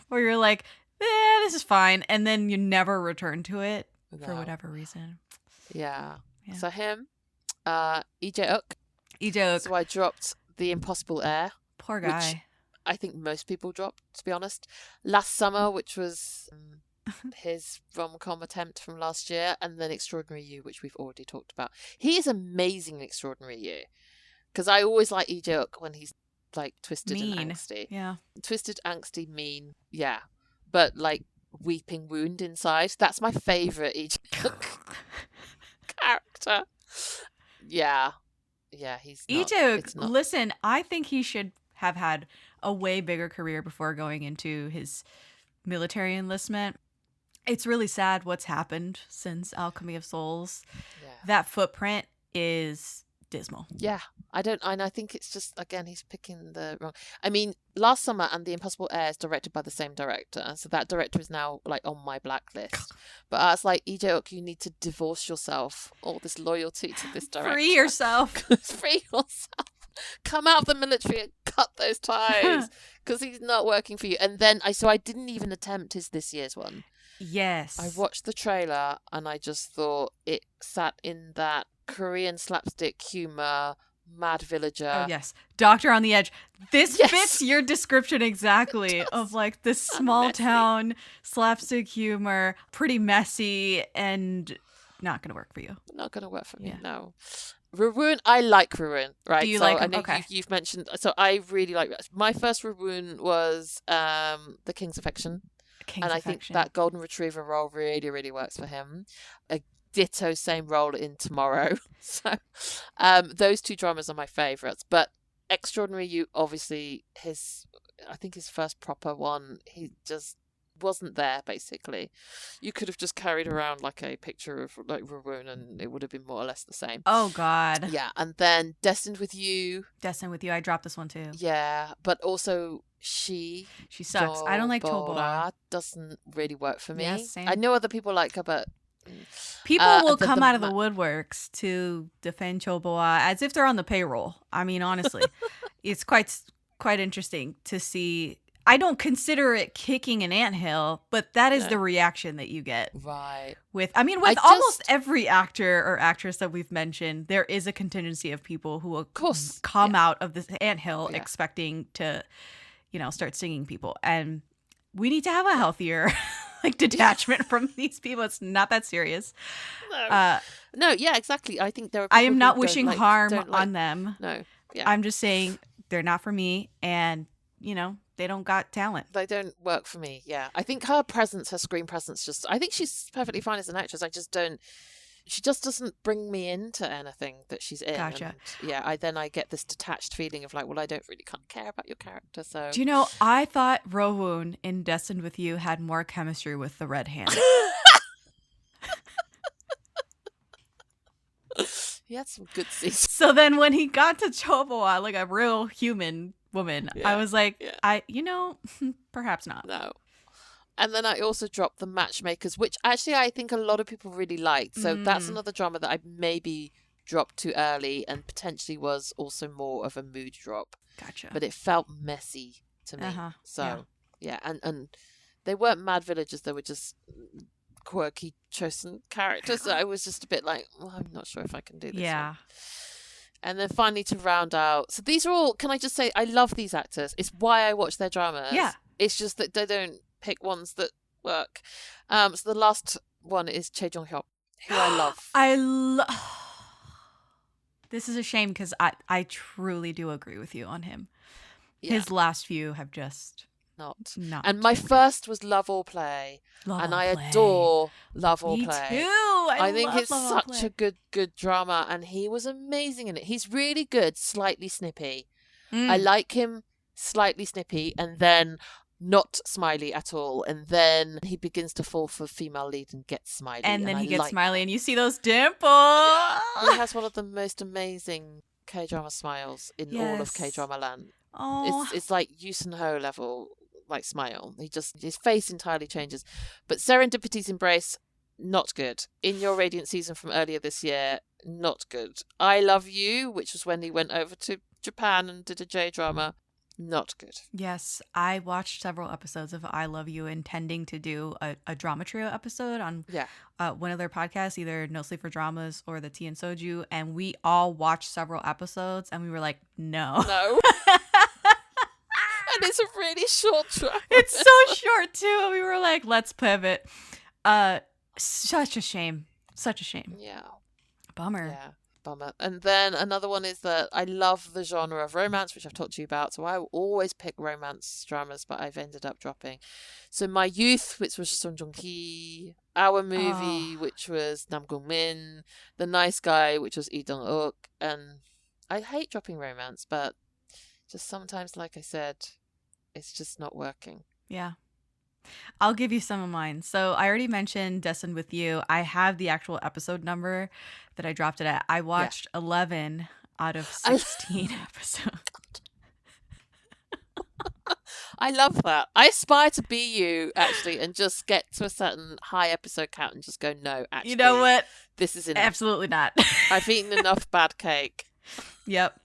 where you're like, this is fine, and then you never return to it for whatever reason. Yeah. So him, Jae-Wook. Jae-Wook. So I dropped The Impossible Heir. Poor guy. Which I think most people dropped, to be honest. Last Summer, which was his rom-com attempt from last year, and then Extraordinary You, which we've already talked about. He is amazing in Extraordinary You, because I always like Jae-Wook when he's like twisted and angsty. Yeah. Twisted, angsty, mean. Yeah. But like weeping wound inside. That's my favourite Jae-Wook character. Yeah. Yeah, he's not. Jae-Wook, listen, I think he should have had a way bigger career before going into his military enlistment. It's really sad what's happened since Alchemy of Souls. Yeah. That footprint is dismal. Yeah. I think it's just, again, he's picking the wrong. I mean, Last Summer and The Impossible Heir is directed by the same director. So that director is now like on my blacklist. But I was like, Jae-Wook, you need to divorce yourself. All this loyalty to this director. Free yourself. Free yourself. Come out of the military and cut those ties. Because he's not working for you. And then I didn't even attempt this year's one. Yes. I watched the trailer and I just thought it sat in that Korean slapstick humor, mad villager. Oh, yes. Doctor on the Edge. This fits your description exactly of like this small town slapstick humor, pretty messy and not going to work for you. Not going to work for me, no. Rowoon, I like Rowoon, right? Do you like him? I know you've mentioned, so I really like that. My first Rowoon was The King's Affection. I think that Golden Retriever role really, really works for him. A ditto same role in Tomorrow. So those 2 dramas are my favourites. But Extraordinary You, obviously, I think his first proper one, he just wasn't there, basically. You could have just carried around like a picture of like Rowoon and it would have been more or less the same. Oh, God. Yeah, and then Destined With You. I dropped this one too. Yeah, but also She sucks. I don't like Tobora. Doesn't really work for me. Yeah, same. I know other people like her, but People will come out of the woodworks to defend Choboa as if they're on the payroll. I mean, honestly, it's quite interesting to see. I don't consider it kicking an anthill, but that is the reaction that you get. Right. With almost every actor or actress that we've mentioned, there is a contingency of people who will come out of this anthill expecting to, start singing people. And we need to have a healthier detachment from these people. It's not that serious. No, yeah, exactly. I think there are I am not wishing harm on them. No. Yeah. I'm just saying they're not for me, and they don't got talent. They don't work for me. Yeah. I think her screen presence I think she's perfectly fine as an actress. She just doesn't bring me into anything that she's in. Gotcha. And, I get this detached feeling of I don't really kind of care about your character. So do you know, I thought Rowoon in Destined With You had more chemistry with the red hand. He had some good scenes. So then when he got to Choboa, like a real human woman, I was like, perhaps not. No. And then I also dropped The Matchmakers, which actually I think a lot of people really liked. So that's another drama that I maybe dropped too early and potentially was also more of a mood drop. Gotcha. But it felt messy to me. So, and they weren't mad villagers. They were just quirky, chosen characters. So I was just a bit like, well, I'm not sure if I can do this one. And then finally to round out. So these are all, can I just say, I love these actors. It's why I watch their dramas. Yeah. It's just that they don't pick ones that work. So the last one is Choi Jong-hyuk, who I love. This is a shame because I truly do agree with you on him. Yeah. His last few have just not. And my first was Love or Play. I adore Love or Play. Me too. I think it's such a good drama, and he was amazing in it. He's really good, slightly snippy. I like him slightly snippy, and then not smiley at all, and then he begins to fall for female lead and gets smiley, and then he gets smiley, and you see those dimples. He has one of the most amazing K-drama smiles in all of K-drama land. It's like Yoon Ho level smile. His face entirely changes. But Serendipity's Embrace, not good. In Your Radiant Season from earlier this year, not good. I Love You, which was when he went over to Japan and did a J-drama, not good. Yes, I watched several episodes of I Love You, intending to do a drama trio episode on one of their podcasts, either No Sleep for Dramas or the Tea and Soju, and we all watched several episodes, and we were like, no. And it's a really short drama. It's so short too. We were like, let's pivot. Such a shame. Yeah. Bummer. Yeah. Bummer. And then another one is that I love the genre of romance, which I've talked to you about. So I will always pick romance dramas, but I've ended up dropping. So My Youth, which was Son Joong-ki, Our Movie, which was Nam Gung-min, The Nice Guy, which was Lee Dong-wook. And I hate dropping romance, but just sometimes, like I said, it's just not working. Yeah. I'll give you some of mine. So I already mentioned Destined With You. I have the actual episode number that I dropped it at. I watched 11 out of 16 episodes. I love that. I aspire to be you, actually, and just get to a certain high episode count and just go, no, actually. You know what? This is enough. Absolutely not. I've eaten enough bad cake. Yep.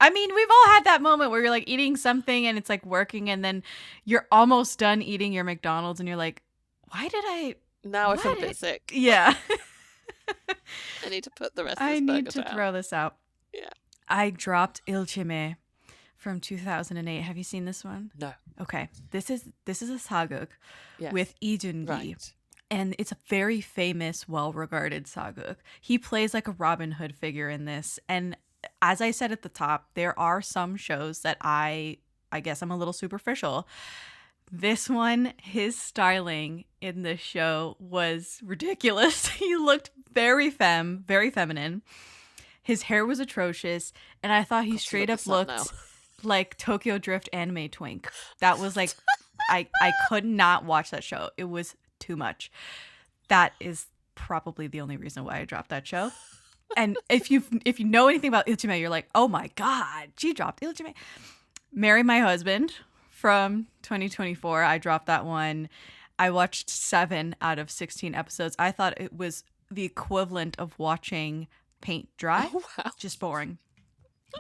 I mean, we've all had that moment where you're like eating something and it's like working, and then you're almost done eating your McDonald's and you're like, why did I? Now I feel a bit sick. Yeah. I need to put the rest of this I burger need to down. throw this out. Yeah. I dropped Alchemy from 2008. Have you seen this one? No. Okay. This is a Sageuk with Lee Joon-gi. Right. And it's a very famous, well-regarded Sageuk. He plays like a Robin Hood figure in this. And as I said at the top, there are some shows that I guess I'm a little superficial. This one, his styling in this show was ridiculous. He looked very feminine. His hair was atrocious, and I thought he straight up looked like Tokyo Drift anime twink. That was like, I could not watch that show. It was too much. That is probably the only reason why I dropped that show. And if you know anything about Alchemy, you're like, oh my God, she dropped Alchemy. Marry My Husband from 2024. I dropped that one. I watched 7 out of 16 episodes. I thought it was the equivalent of watching paint dry. Oh, wow. Just boring.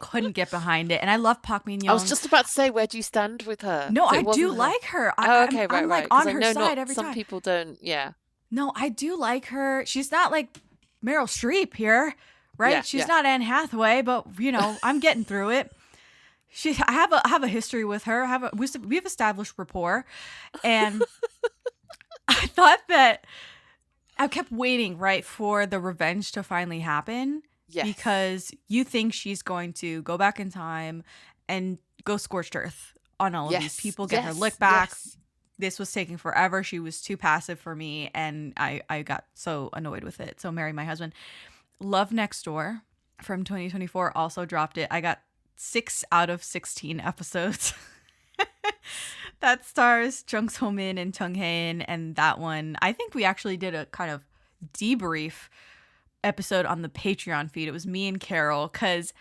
Couldn't get behind it. And I love Park Min-young. I was just about to say, where do you stand with her? No, So it I wasn't do her. like her. Okay, I'm right. like 'Cause on I her know side every some time. people don't, yeah. No, I do like her. She's not like Meryl Streep here, right? Yeah, She's yeah. not Anne Hathaway, but I'm getting through it. I have a history with her. We've established rapport, and I thought that I kept waiting, right, for the revenge to finally happen. Yes. Because you think she's going to go back in time and go scorched earth on all of these people, get her lick back. Yes. This was taking forever. She was too passive for me, and I got so annoyed with it. So Marry My Husband. Love Next Door from 2024 also dropped it. I got 6 out of 16 episodes. That stars Jung So-min and Chung Hae-in, and that one, I think we actually did a kind of debrief episode on the Patreon feed. It was me and Carol, because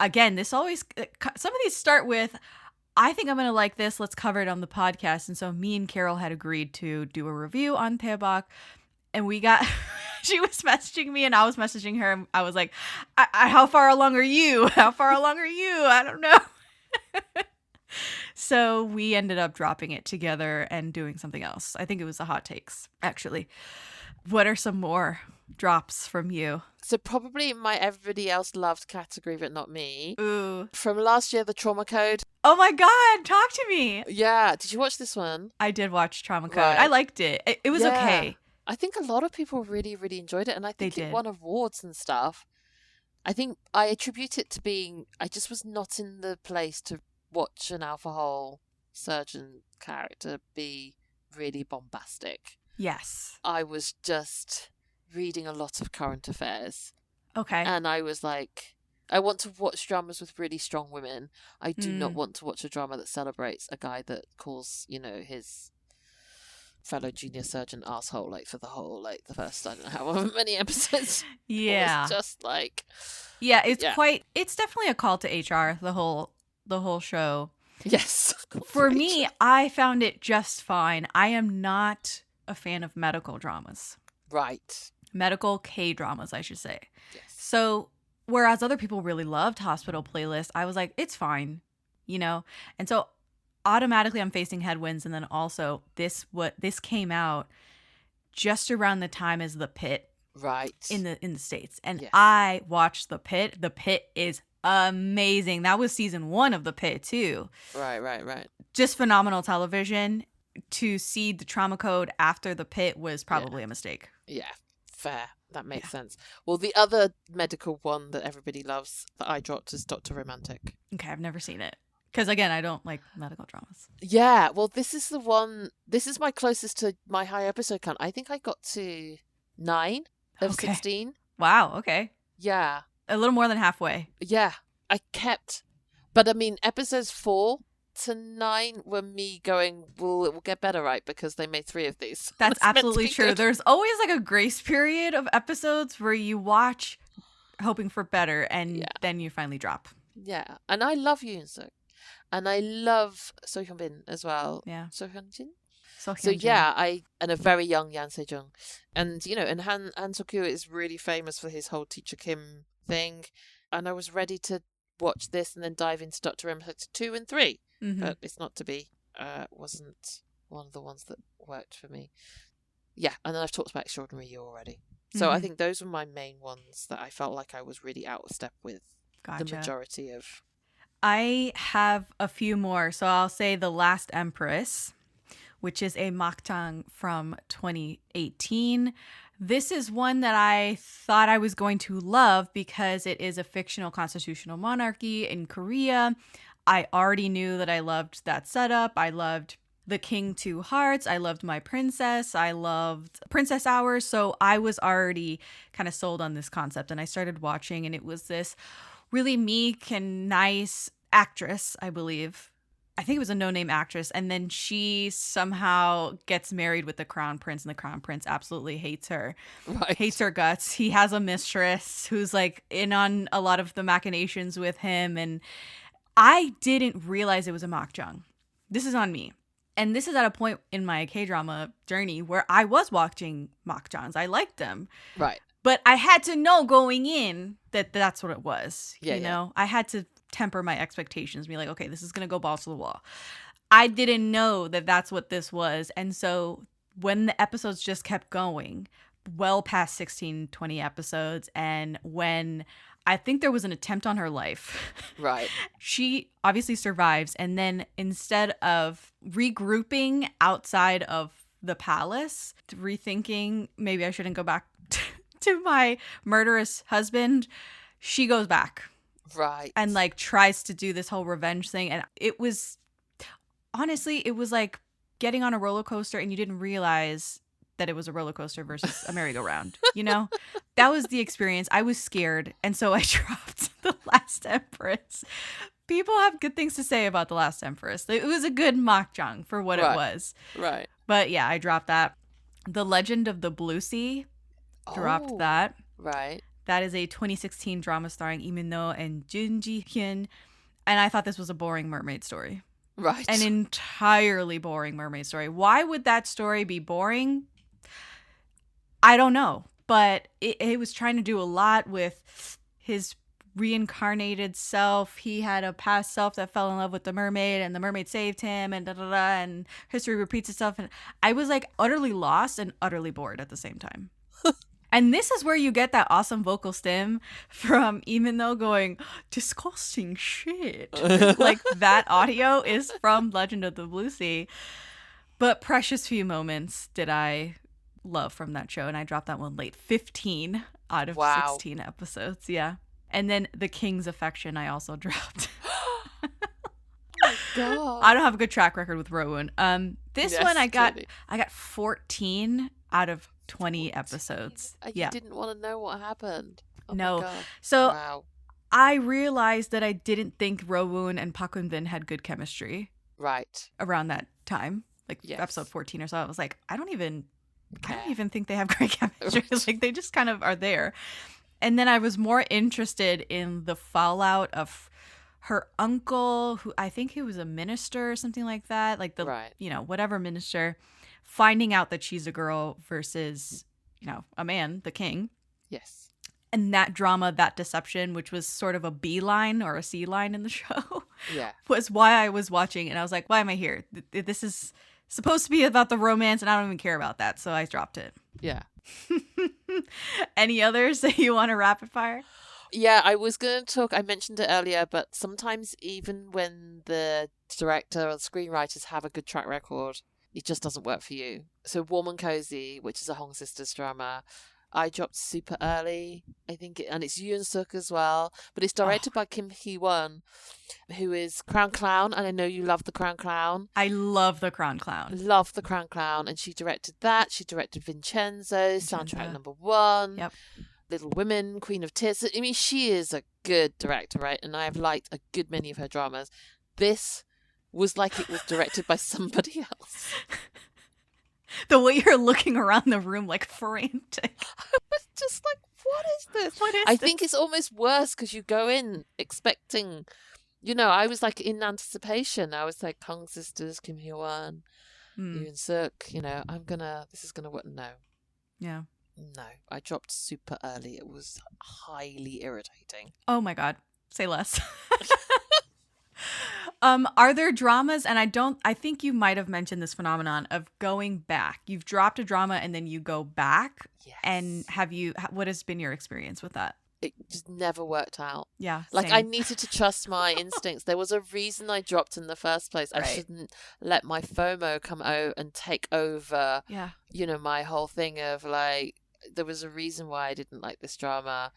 again, some of these start with, I think I'm gonna like this, let's cover it on the podcast. And so me and Carol had agreed to do a review on Daebak, and we got she was messaging me and I was messaging her, and I was like, how far along are you? I don't know. So we ended up dropping it together and doing something else. I think it was the hot takes, actually. What are some more drops from you? So probably my everybody else loved category, but not me. Ooh. From last year, the Trauma Code. Oh my God, talk to me. Yeah. Did you watch this one? I did watch Trauma Code. Right. I liked it. It was okay. I think a lot of people really, really enjoyed it. And I think They it did. won awards and stuff. I think I attribute it to being, I just was not in the place to watch an alcohol surgeon character be really bombastic. Yes. I was just reading a lot of current affairs. Okay. And I was like, I want to watch dramas with really strong women. I do not want to watch a drama that celebrates a guy that calls, his fellow junior surgeon asshole, like for the whole, like the first, I don't know, however many episodes. Yeah. It was just like, yeah, it's definitely a call to HR, the whole show. yes. For me, I found it just fine. I am not a fan of medical dramas. Right. Medical K-dramas, I should say. Yes. So, whereas other people really loved Hospital Playlist, I was like, it's fine, And so automatically I'm facing headwinds, and then also this came out just around the time as The Pit. Right. In the States. And Yes. I watched The Pit. The Pit is amazing. That was season 1 of The Pit too. Right. Just phenomenal television. To see the Trauma Code after The Pit was probably a mistake. Yeah. Fair. That makes sense. Well, the other medical one that everybody loves that I dropped is Dr. Romantic. Okay, I've never seen it. Because again, I don't like medical dramas. Yeah, well, this is the one. This is my closest to my high episode count. I think I got to 9 of 16. Wow, okay. Yeah. A little more than halfway. Yeah. I kept. But I mean, episodes 4 to 9 were me going, well, it will get better, right? Because they made 3 of these. That's It's meant to absolutely be true. good. There's always like a grace period of episodes where you watch hoping for better, and then you finally drop. Yeah. And I love Yoon-suk. And I love So Hyun-bin as well. Yeah. So Hyun-jin? So Yeah, and a very young Yan Se-jung. And, and Han So-kyu is really famous for his whole Teacher Kim thing. And I was ready to watch this and then dive into Dr. Romantic 2 and 3. Mm-hmm. But it's not to be. Wasn't one of the ones that worked for me. Yeah, and then I've talked about Extraordinary You already. So I think those were my main ones that I felt like I was really out of step with the majority of. I have a few more. So I'll say The Last Empress, which is a makjang from 2018. This is one that I thought I was going to love because it is a fictional constitutional monarchy in Korea. I already knew that I loved that setup. I loved The King Two Hearts. I loved My Princess. I loved Princess Hours. So I was already kind of sold on this concept, and I started watching, and it was this really meek and nice actress, I believe. I think it was a no-name actress. And then she somehow gets married with the crown prince, and the crown prince absolutely hates her. Right. Hates her guts. He has a mistress who's like in on a lot of the machinations with him. And I didn't realize it was a makjang. This is on me. And this is at a point in my K-drama journey where I was watching makjans. I liked them. Right. But I had to know going in that that's what it was. Yeah, you know? I had to temper my expectations. Be like, okay, this is going to go balls to the wall. I didn't know that that's what this was. And so when the episodes just kept going, well past 16, 20 episodes, and when I think there was an attempt on her life. Right. She obviously survives. And then instead of regrouping outside of the palace, rethinking, maybe I shouldn't go back to my murderous husband, she goes back. Right. And like tries to do this whole revenge thing. And it was, honestly, it was like getting on a roller coaster and you didn't realize that it was a roller coaster versus a merry-go-round, you know? That was the experience. I was scared, and so I dropped The Last Empress. People have good things to say about The Last Empress. It was a good makjang for what it was. Right. But yeah, I dropped that. The Legend of the Blue Sea, dropped that. Right. That is a 2016 drama starring Lee Min-ho and Jun Ji-hyun. And I thought this was a boring mermaid story. Right. An entirely boring mermaid story. Why would that story be boring? I don't know, but it was trying to do a lot with his reincarnated self. He had a past self that fell in love with the mermaid, and the mermaid saved him, and and history repeats itself. And I was like utterly lost and utterly bored at the same time. And this is where you get that awesome vocal stem from Lee Min-ho going, disgusting shit. Like that audio is from Legend of the Blue Sea. But precious few moments did I love from that show, and I dropped that one late. 15 out of 16 episodes. Yeah. And then The King's Affection I also dropped. Oh my God. I don't have a good track record with Rowoon. This one I got clearly. I got 14 out of 20 episodes. And yeah. You didn't want to know what happened. Oh No. My God. So wow. I realized that I didn't think Rowoon and Park Eun-bin had good chemistry Right. around that time. Like Yes. episode 14 or so. I was like, I don't even think they have great chemistry. Like they just kind of are there. And then I was more interested in the fallout of her uncle, who I think he was a minister or something like that. Like the, whatever minister, finding out that she's a girl versus, a man, the king. Yes. And that drama, that deception, which was sort of a B line or a C line in the show, was why I was watching. And I was like, why am I here? This is supposed to be about the romance, and I don't even care about that. So I dropped it. Yeah. Any others that you want to rapid fire? Yeah, I was going to talk, I mentioned it earlier, but sometimes even when the director or the screenwriters have a good track record, it just doesn't work for you. So Warm and Cozy, which is a Hong Sisters drama, I dropped super early, I think, and it's Yoon Suk as well, but it's directed by Kim Hee-won, who is Crown Clown, and I know you love The Crown Clown. I love The Crown Clown. Love The Crown Clown, and she directed that. She directed Vincenzo, soundtrack number 1. Yep. Little Women, Queen of Tears. I mean, she is a good director, right? And I have liked a good many of her dramas. This was like it was directed by somebody else. The way you're looking around the room like frantic. I was just like, what is this? I think it's almost worse because you go in expecting, I was like in anticipation. I was like, Hong Sisters, Kim Hee-won, Yoon Suk, this is gonna work. No. Yeah. No, I dropped super early. It was highly irritating. Oh my God. Say less. Are there dramas, and I think you might have mentioned this phenomenon of going back. You've dropped a drama and then you go back. Yes. And what has been your experience with that? It just never worked out. Yeah. Like same. I needed to trust my instincts. There was a reason I dropped in the first place. I shouldn't let my FOMO come out and take over, my whole thing of like, there was a reason why I didn't like this drama.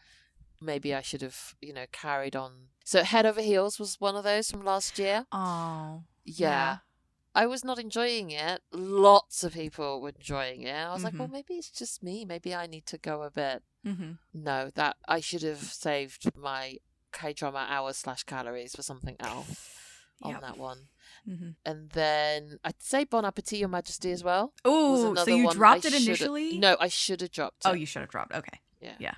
Maybe I should have, carried on. So Head Over Heels was one of those from last year. Oh. Yeah. I was not enjoying it. Lots of people were enjoying it. I was like, well, maybe it's just me. Maybe I need to go a bit. No, that I should have saved my K-drama hours/calories for something else on that one. And then I'd say Bon Appetit, Your Majesty as well. Oh, so you dropped it initially? No, I should have dropped it. Oh, you should have dropped. Okay. Yeah.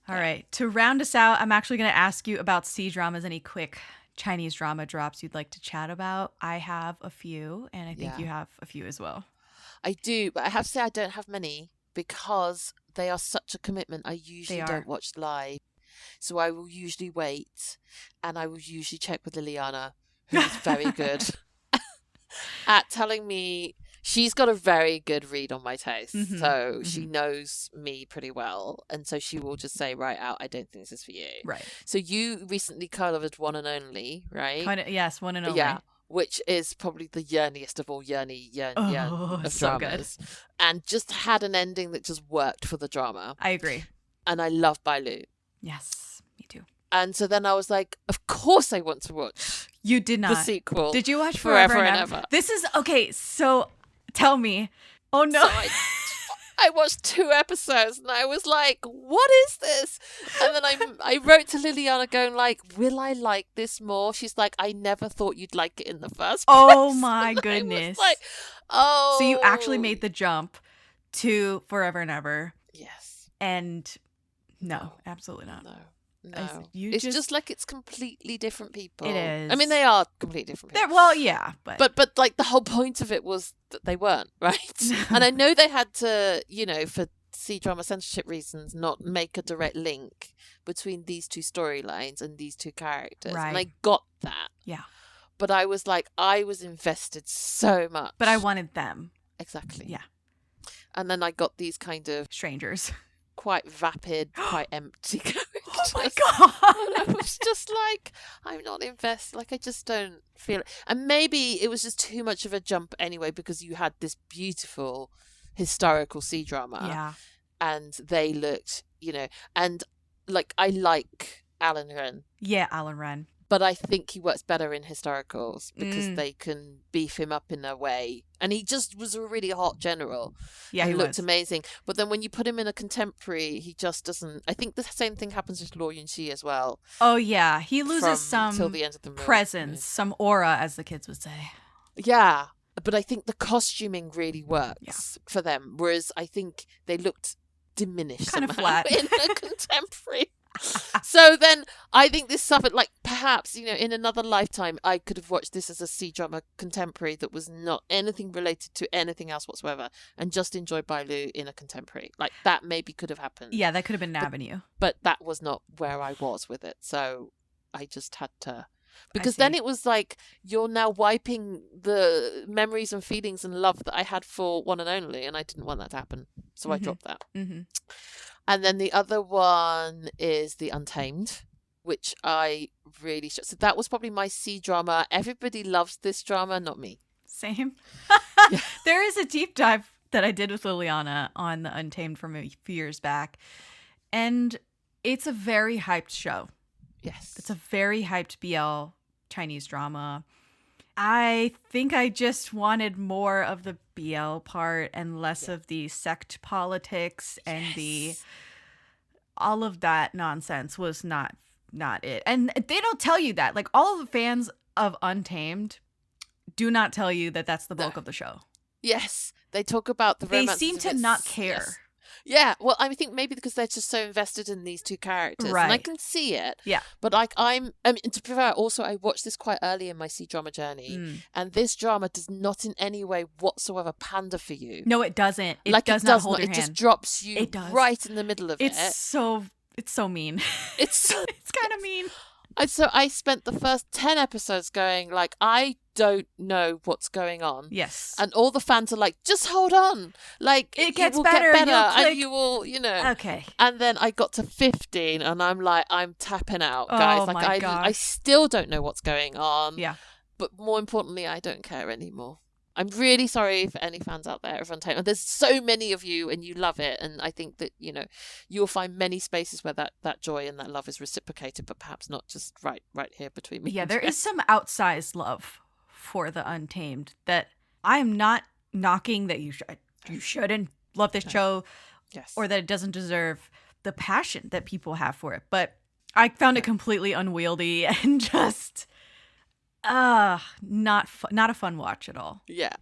All right. To round us out, I'm actually going to ask you about C-dramas. Any quick Chinese drama drops you'd like to chat about. I have a few, and I think you have a few as well. I do, but I have to say I don't have many because they are such a commitment. I usually don't watch live. So I will usually wait, and I will usually check with Liliana, who is very good at telling me. She's got a very good read on my taste, so she knows me pretty well, and so she will just say right out, I don't think this is for you. Right. So you recently covered One and Only, right? Yes, One and Only. Yeah, which is probably the yearniest of all yearn of so dramas. Good. And just had an ending that just worked for the drama. I agree. And I love Bailu. Yes, me too. And so then I was like, of course I want to watch. You did not. The sequel. Did you watch Forever and Ever? This is, okay, so tell me. Oh no. So I watched 2 episodes and I was like, what is this? And then I wrote to Liliana going like, will I like this more? She's like, I never thought you'd like it in the first place. Oh my goodness. Like, oh. So you actually made the jump to Forever and Ever. Yes. And no, absolutely not. No. It's just like it's completely different people. It is. I mean, they are completely different people. Well, yeah, but like the whole point of it was that they weren't, right? And I know they had to, for C-drama censorship reasons, not make a direct link between these 2 storylines and these 2 characters. Right. And I got that. Yeah. But I was like, I was invested so much. But I wanted them. Exactly. Yeah. And then I got these kind of strangers. Quite vapid, quite empty characters. Oh my god! And I was just like, I'm not invested. Like, I just don't feel it. And maybe it was just too much of a jump anyway because you had this beautiful historical C-drama. Yeah. And they looked, and like I like Alan Ren. Yeah, Alan Ren. But I think he works better in historicals because they can beef him up in a way. And he just was a really hot general. Yeah, he looked amazing. But then when you put him in a contemporary, he just doesn't. I think the same thing happens with Luo Yun-shi as well. Oh, yeah. He loses some till the end of the movie. Presence, some aura, as the kids would say. Yeah. But I think the costuming really works for them. Whereas I think they looked diminished kind of somehow flat in a contemporary. So then I think this suffered, like, perhaps, in another lifetime I could have watched this as a C-drama contemporary that was not anything related to anything else whatsoever and just enjoyed Bailu in a contemporary. Like, that maybe could have happened. Yeah, that could have been an avenue. But that was not where I was with it. So I just had to... Because then it was like, you're now wiping the memories and feelings and love that I had for One and Only, and I didn't want that to happen. So I dropped that. Mm-hmm. And then the other one is The Untamed, which I really... So that was probably my C-drama. Everybody loves this drama, not me. Same. There is a deep dive that I did with Liliana on The Untamed from a few years back. And it's a very hyped show. Yes. It's a very hyped BL Chinese drama. I think I just wanted more of the BL part and less of the sect politics and all of that nonsense was not it. And they don't tell you that. Like, all of the fans of Untamed do not tell you that that's the bulk of the show. Yes. They talk about the romance. They seem to not care. Yes. Yeah, well, I think maybe because they're just so invested in these 2 characters. Right. And I can see it. Yeah. But like I mean, to be fair, also I watched this quite early in my C-drama journey. And this drama does not in any way whatsoever pander for you. No, it doesn't. It does not hold your hand. It just drops you right in the middle of it. It's so mean. It's kind of mean. So I spent the first 10 episodes going like, I don't know what's going on. Yes. And all the fans are like, just hold on. Like, it gets will better. Get better and you will, Okay. And then I got to 15 and I'm like, I'm tapping out, guys. Oh, like, I still don't know what's going on. Yeah. But more importantly, I don't care anymore. I'm really sorry for any fans out there of Untamed. There's so many of you and you love it. And I think that, you'll find many spaces where that joy and that love is reciprocated, but perhaps not just right here between me. Yeah, there is some outsized love for the Untamed that I am not knocking that you shouldn't love this show. Yes. Or that it doesn't deserve the passion that people have for it. But I found it completely unwieldy and just... not a fun watch at all. Yeah.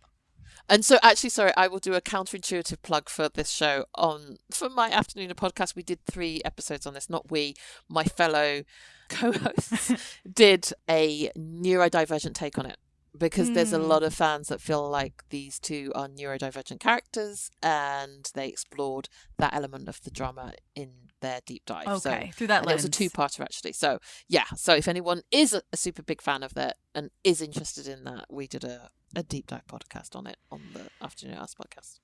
And so actually, sorry, I will do a counterintuitive plug for this show for my Afternoona podcast. We did 3 episodes on this, not we, my fellow co-hosts did a neurodivergent take on it. Because there's a lot of fans that feel like these two are neurodivergent characters, and they explored that element of the drama in their deep dive. Okay, through that lens. It was a 2-parter, actually. So, yeah. So if anyone is a super big fan of that and is interested in that, we did a deep dive podcast on it on the Afternoona Asks Podcast.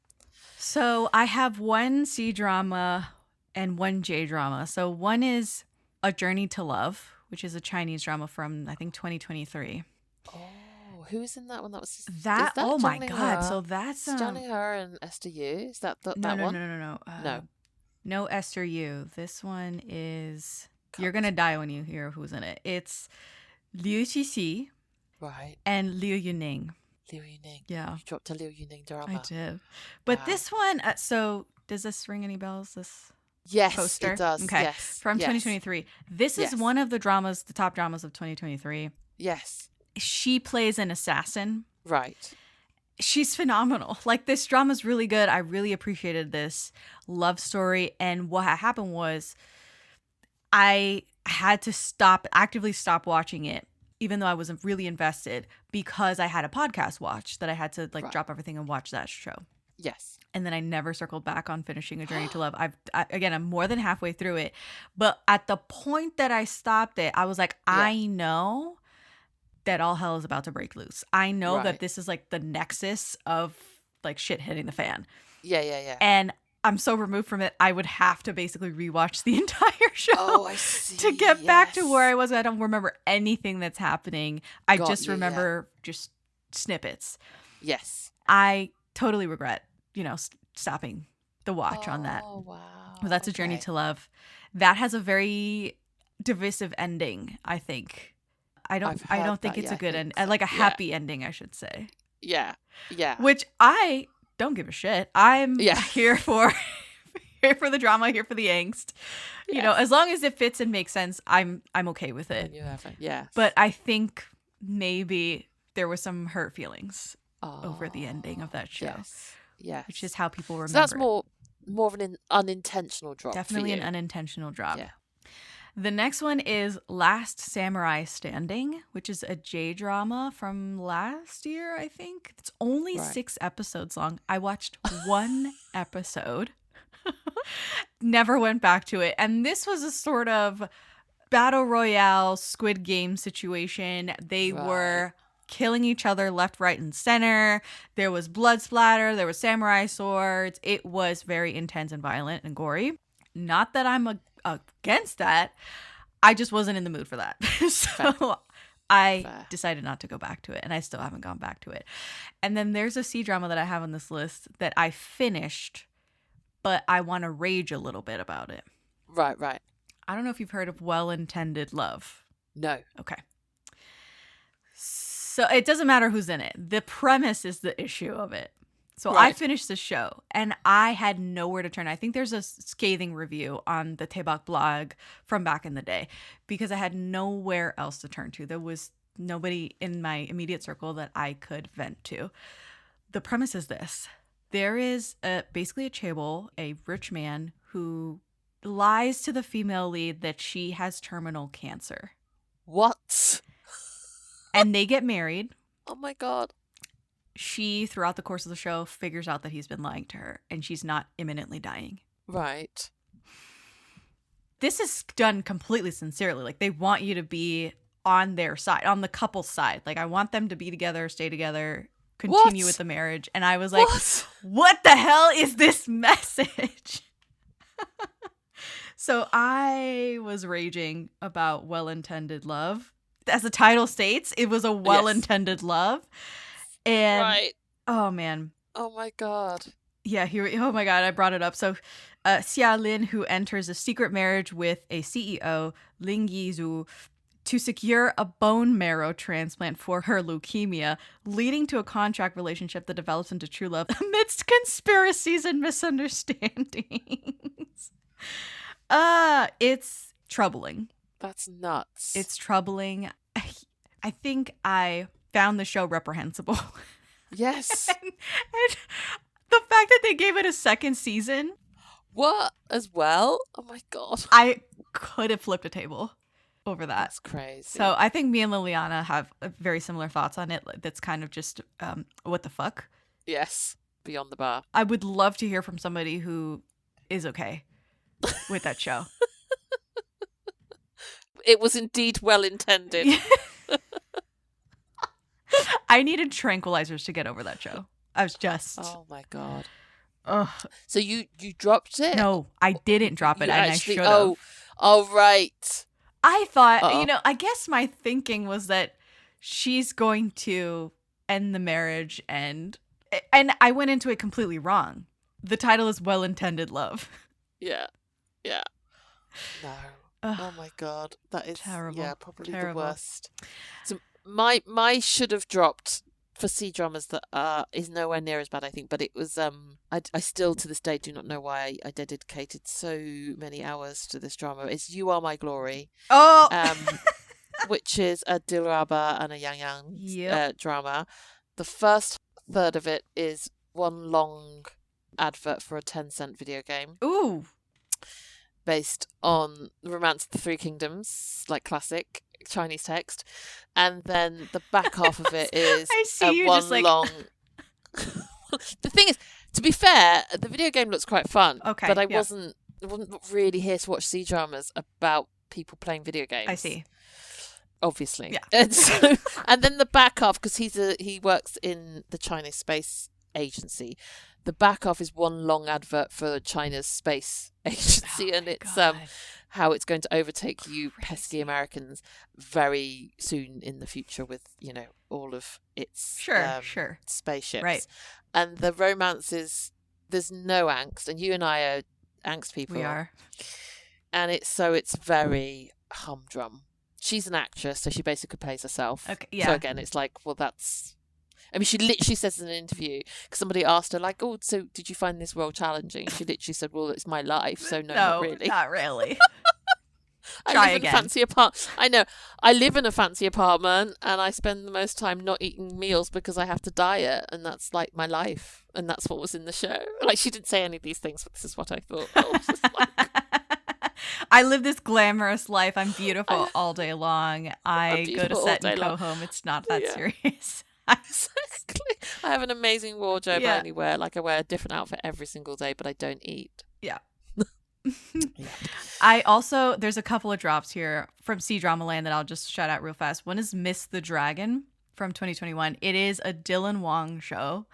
So I have one C-drama and one J-drama. So one is A Journey to Love, which is a Chinese drama from, I think, 2023. Oh. Who is in that one? That was that. Oh my Zhang God! Ling So that's Zhang Ling and Esther Yu. Is that that no, one? No. No Esther Yu. This one is. You're gonna die when you hear who's in it. It's Liu Qixi, right, and Liu Yuning. Liu Yuning. Yeah, you dropped a Liu Yuning drama. I did, but this one. So does this ring any bells? This. Yes, poster? It does. Okay, yes, from 2023. This is one of the top dramas of 2023. Yes. She plays an assassin. Right. She's phenomenal. Like, this drama's really good. I really appreciated this love story. And what happened was I had to actively stop watching it, even though I wasn't really invested, because I had a podcast watch that I had to drop everything and watch that show. Yes. And then I never circled back on finishing A Journey to Love. I'm more than halfway through it. But at the point that I stopped it, I was like, I know that all hell is about to break loose. I know that this is like the nexus of like shit hitting the fan. Yeah. And I'm so removed from it, I would have to basically rewatch the entire show. Oh, I see. To get back to where I was. I don't remember anything that's happening. I just remember just snippets. Yes. I totally regret, stopping the watch on that. Oh, wow. But that's A Journey to Love. That has a very divisive ending, I think. I don't think it's a good end, like a happy ending, I should say. Yeah. Which I don't give a shit. I'm here for the drama, here for the angst. You know, as long as it fits and makes sense, I'm okay with it. Yeah. But I think maybe there was some hurt feelings over the ending of that show. Yes. Which is how people remember. So that's more of an unintentional drop. Definitely an unintentional drop. Yeah. The next one is Last Samurai Standing, which is a J-drama from last year, I think. It's only 6 episodes long. I watched 1 episode. Never went back to it. And this was a sort of battle royale Squid Game situation. They were killing each other left, right, and center. There was blood splatter. There was samurai swords. It was very intense and violent and gory. Not that I'm against that. I just wasn't in the mood for that. So I decided not to go back to it, and I still haven't gone back to it. And then there's a C-drama that I have on this list that I finished, but I want to rage a little bit about it. Right. I don't know if you've heard of Well-Intended Love. No. Okay. So it doesn't matter who's in it. The premise is the issue of it. So I finished the show, and I had nowhere to turn. I think there's a scathing review on the Daebak blog from back in the day because I had nowhere else to turn to. There was nobody in my immediate circle that I could vent to. The premise is this. There is basically a chaebol, a rich man, who lies to the female lead that she has terminal cancer. What? And they get married. Oh, my God. She, throughout the course of the show, figures out that he's been lying to her and she's not imminently dying. Right. This is done completely sincerely. Like, they want you to be on their side, on the couple's side. Like, I want them to be together, stay together, continue with the marriage. And I was like, what the hell is this message? So I was raging about Well-Intended Love. As the title states, it was a well-intended love. And oh man. Oh my God. Yeah, oh my God, I brought it up. So Xia Lin, who enters a secret marriage with a CEO, Ling Yizu, to secure a bone marrow transplant for her leukemia, leading to a contract relationship that develops into true love amidst conspiracies and misunderstandings. It's troubling. That's nuts. It's troubling. I think I found the show reprehensible. Yes. And the fact that they gave it a second season. What? As well? Oh my God. I could have flipped a table over that. That's crazy. So I think me and Liliana have very similar thoughts on it. That's kind of just, what the fuck? Yes. Beyond the bar. I would love to hear from somebody who is okay with that show. It was indeed well intended. I needed tranquilizers to get over that show. I was just... Oh my God. Ugh. So you dropped it? No, I didn't drop it, You and actually, I should have. Oh, right. I thought, Uh-oh. I guess my thinking was that she's going to end the marriage, and I went into it completely wrong. The title is Well-Intended Love. Yeah. Yeah. No. Ugh. Oh my God. That is Terrible. Yeah, probably Terrible. the worst. So my should have dropped for C-dramas that is nowhere near as bad, I think, but it was I still to this day do not know why I dedicated so many hours to this drama. It's You Are My Glory. Oh! Which is a Dilraba and a Yang Yep. drama. The first third of it is one long advert for a 10-cent video game Ooh! based on the Romance of the Three Kingdoms, like classic Chinese text. And then the back half of it is I see you one just like... long... The thing is, to be fair, the video game looks quite fun. Okay, But I yeah. wasn't really here to watch C-dramas about people playing video games. I see. Obviously. Yeah. And then the back half, because he works in the Chinese Space Agency. The back half is one long advert for China's space agency, and it's how it's going to overtake you pesky Americans very soon in the future with, all of its Sure. spaceships. Right. And the romance is, there's no angst, and you and I are angst people. We are. And it's very humdrum. She's an actress, so she basically plays herself. Okay, yeah. So again, it's like, well, that's... I mean, she literally says in an interview, because somebody asked her, like, oh, so did you find this role challenging? She literally said, well, it's my life, so no, not really. Not really. I Try live again. in a fancy apartment. I know. I live in a fancy apartment, and I spend the most time not eating meals because I have to diet, and that's like my life, and that's what was in the show. Like, she didn't say any of these things, but this is what I thought. I was just like, I live this glamorous life. I'm beautiful all day long. I go to beautiful set all and day go long. home. It's not that Yeah. serious. exactly. I have an amazing wardrobe. Yeah. I only wear, I wear a different outfit every single day, but I don't eat. Yeah. Yeah. There's a couple of drops here from C-Drama Land that I'll just shout out real fast. One is Miss the Dragon from 2021. It is a Dylan Wong show.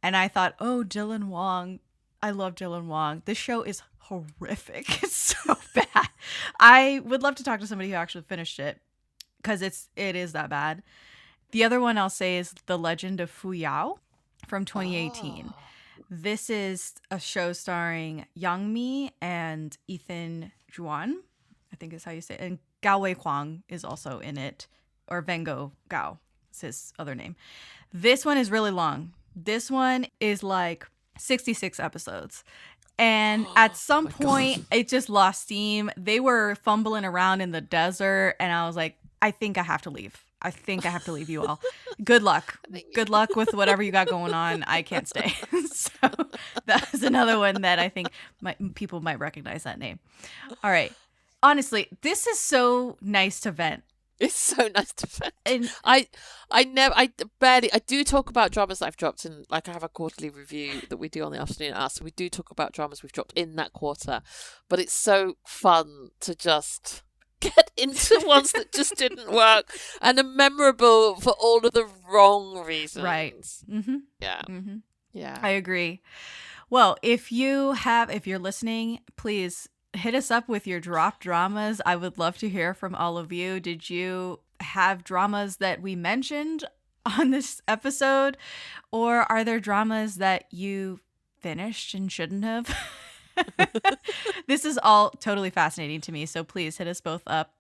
And I thought, oh, Dylan Wong. I love Dylan Wong. This show is horrific. It's so bad. I would love to talk to somebody who actually finished it because it is that bad. The other one I'll say is The Legend of Fu Yao from 2018. Oh. This is a show starring Yang Mi and Ethan Juan, I think is how you say it. And Gao Wei Huang is also in it, or Vengo Gao is his other name. This one is really long. This one is like 66 episodes. And at some point, it just lost steam. They were fumbling around in the desert, and I was like, I think I have to leave. I think I have to leave you all. Good luck. Good luck with whatever you got going on. I can't stay. So that is another one that I think people might recognize that name. All right. Honestly, this is so nice to vent. It's so nice to vent. And I do talk about dramas that I've dropped in, like I have a quarterly review that we do on the Afternoona Asks. So we do talk about dramas we've dropped in that quarter, but it's so fun to just get into ones that just didn't work and are memorable for all of the wrong reasons. right. Mm-hmm. Yeah. Mm-hmm. Yeah. I agree. Well, if you're listening, please hit us up with your drop dramas. I would love to hear from all of you. Did you have dramas that we mentioned on this episode? Or are there dramas that you finished and shouldn't have? This is all totally fascinating to me. So please hit us both up.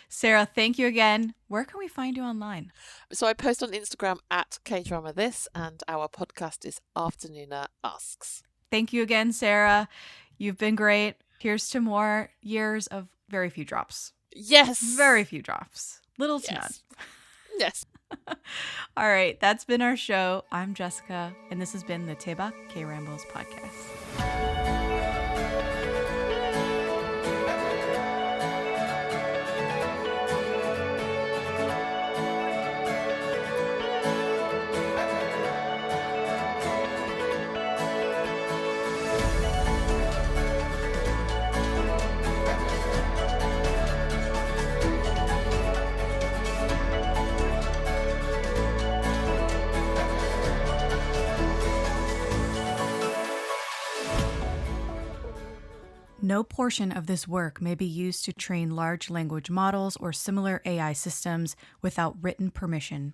Sarah, thank you again. Where can we find you online? So I post on Instagram at Kdrama This, and our podcast is Afternoona Asks. Thank you again, Sarah. You've been great. Here's to more years of very few drops. Yes. Very few drops. Little to none. Yes. All right, that's been our show. I'm Jessica, and this has been the Daebak K-Rambles Podcast. No portion of this work may be used to train large language models or similar AI systems without written permission.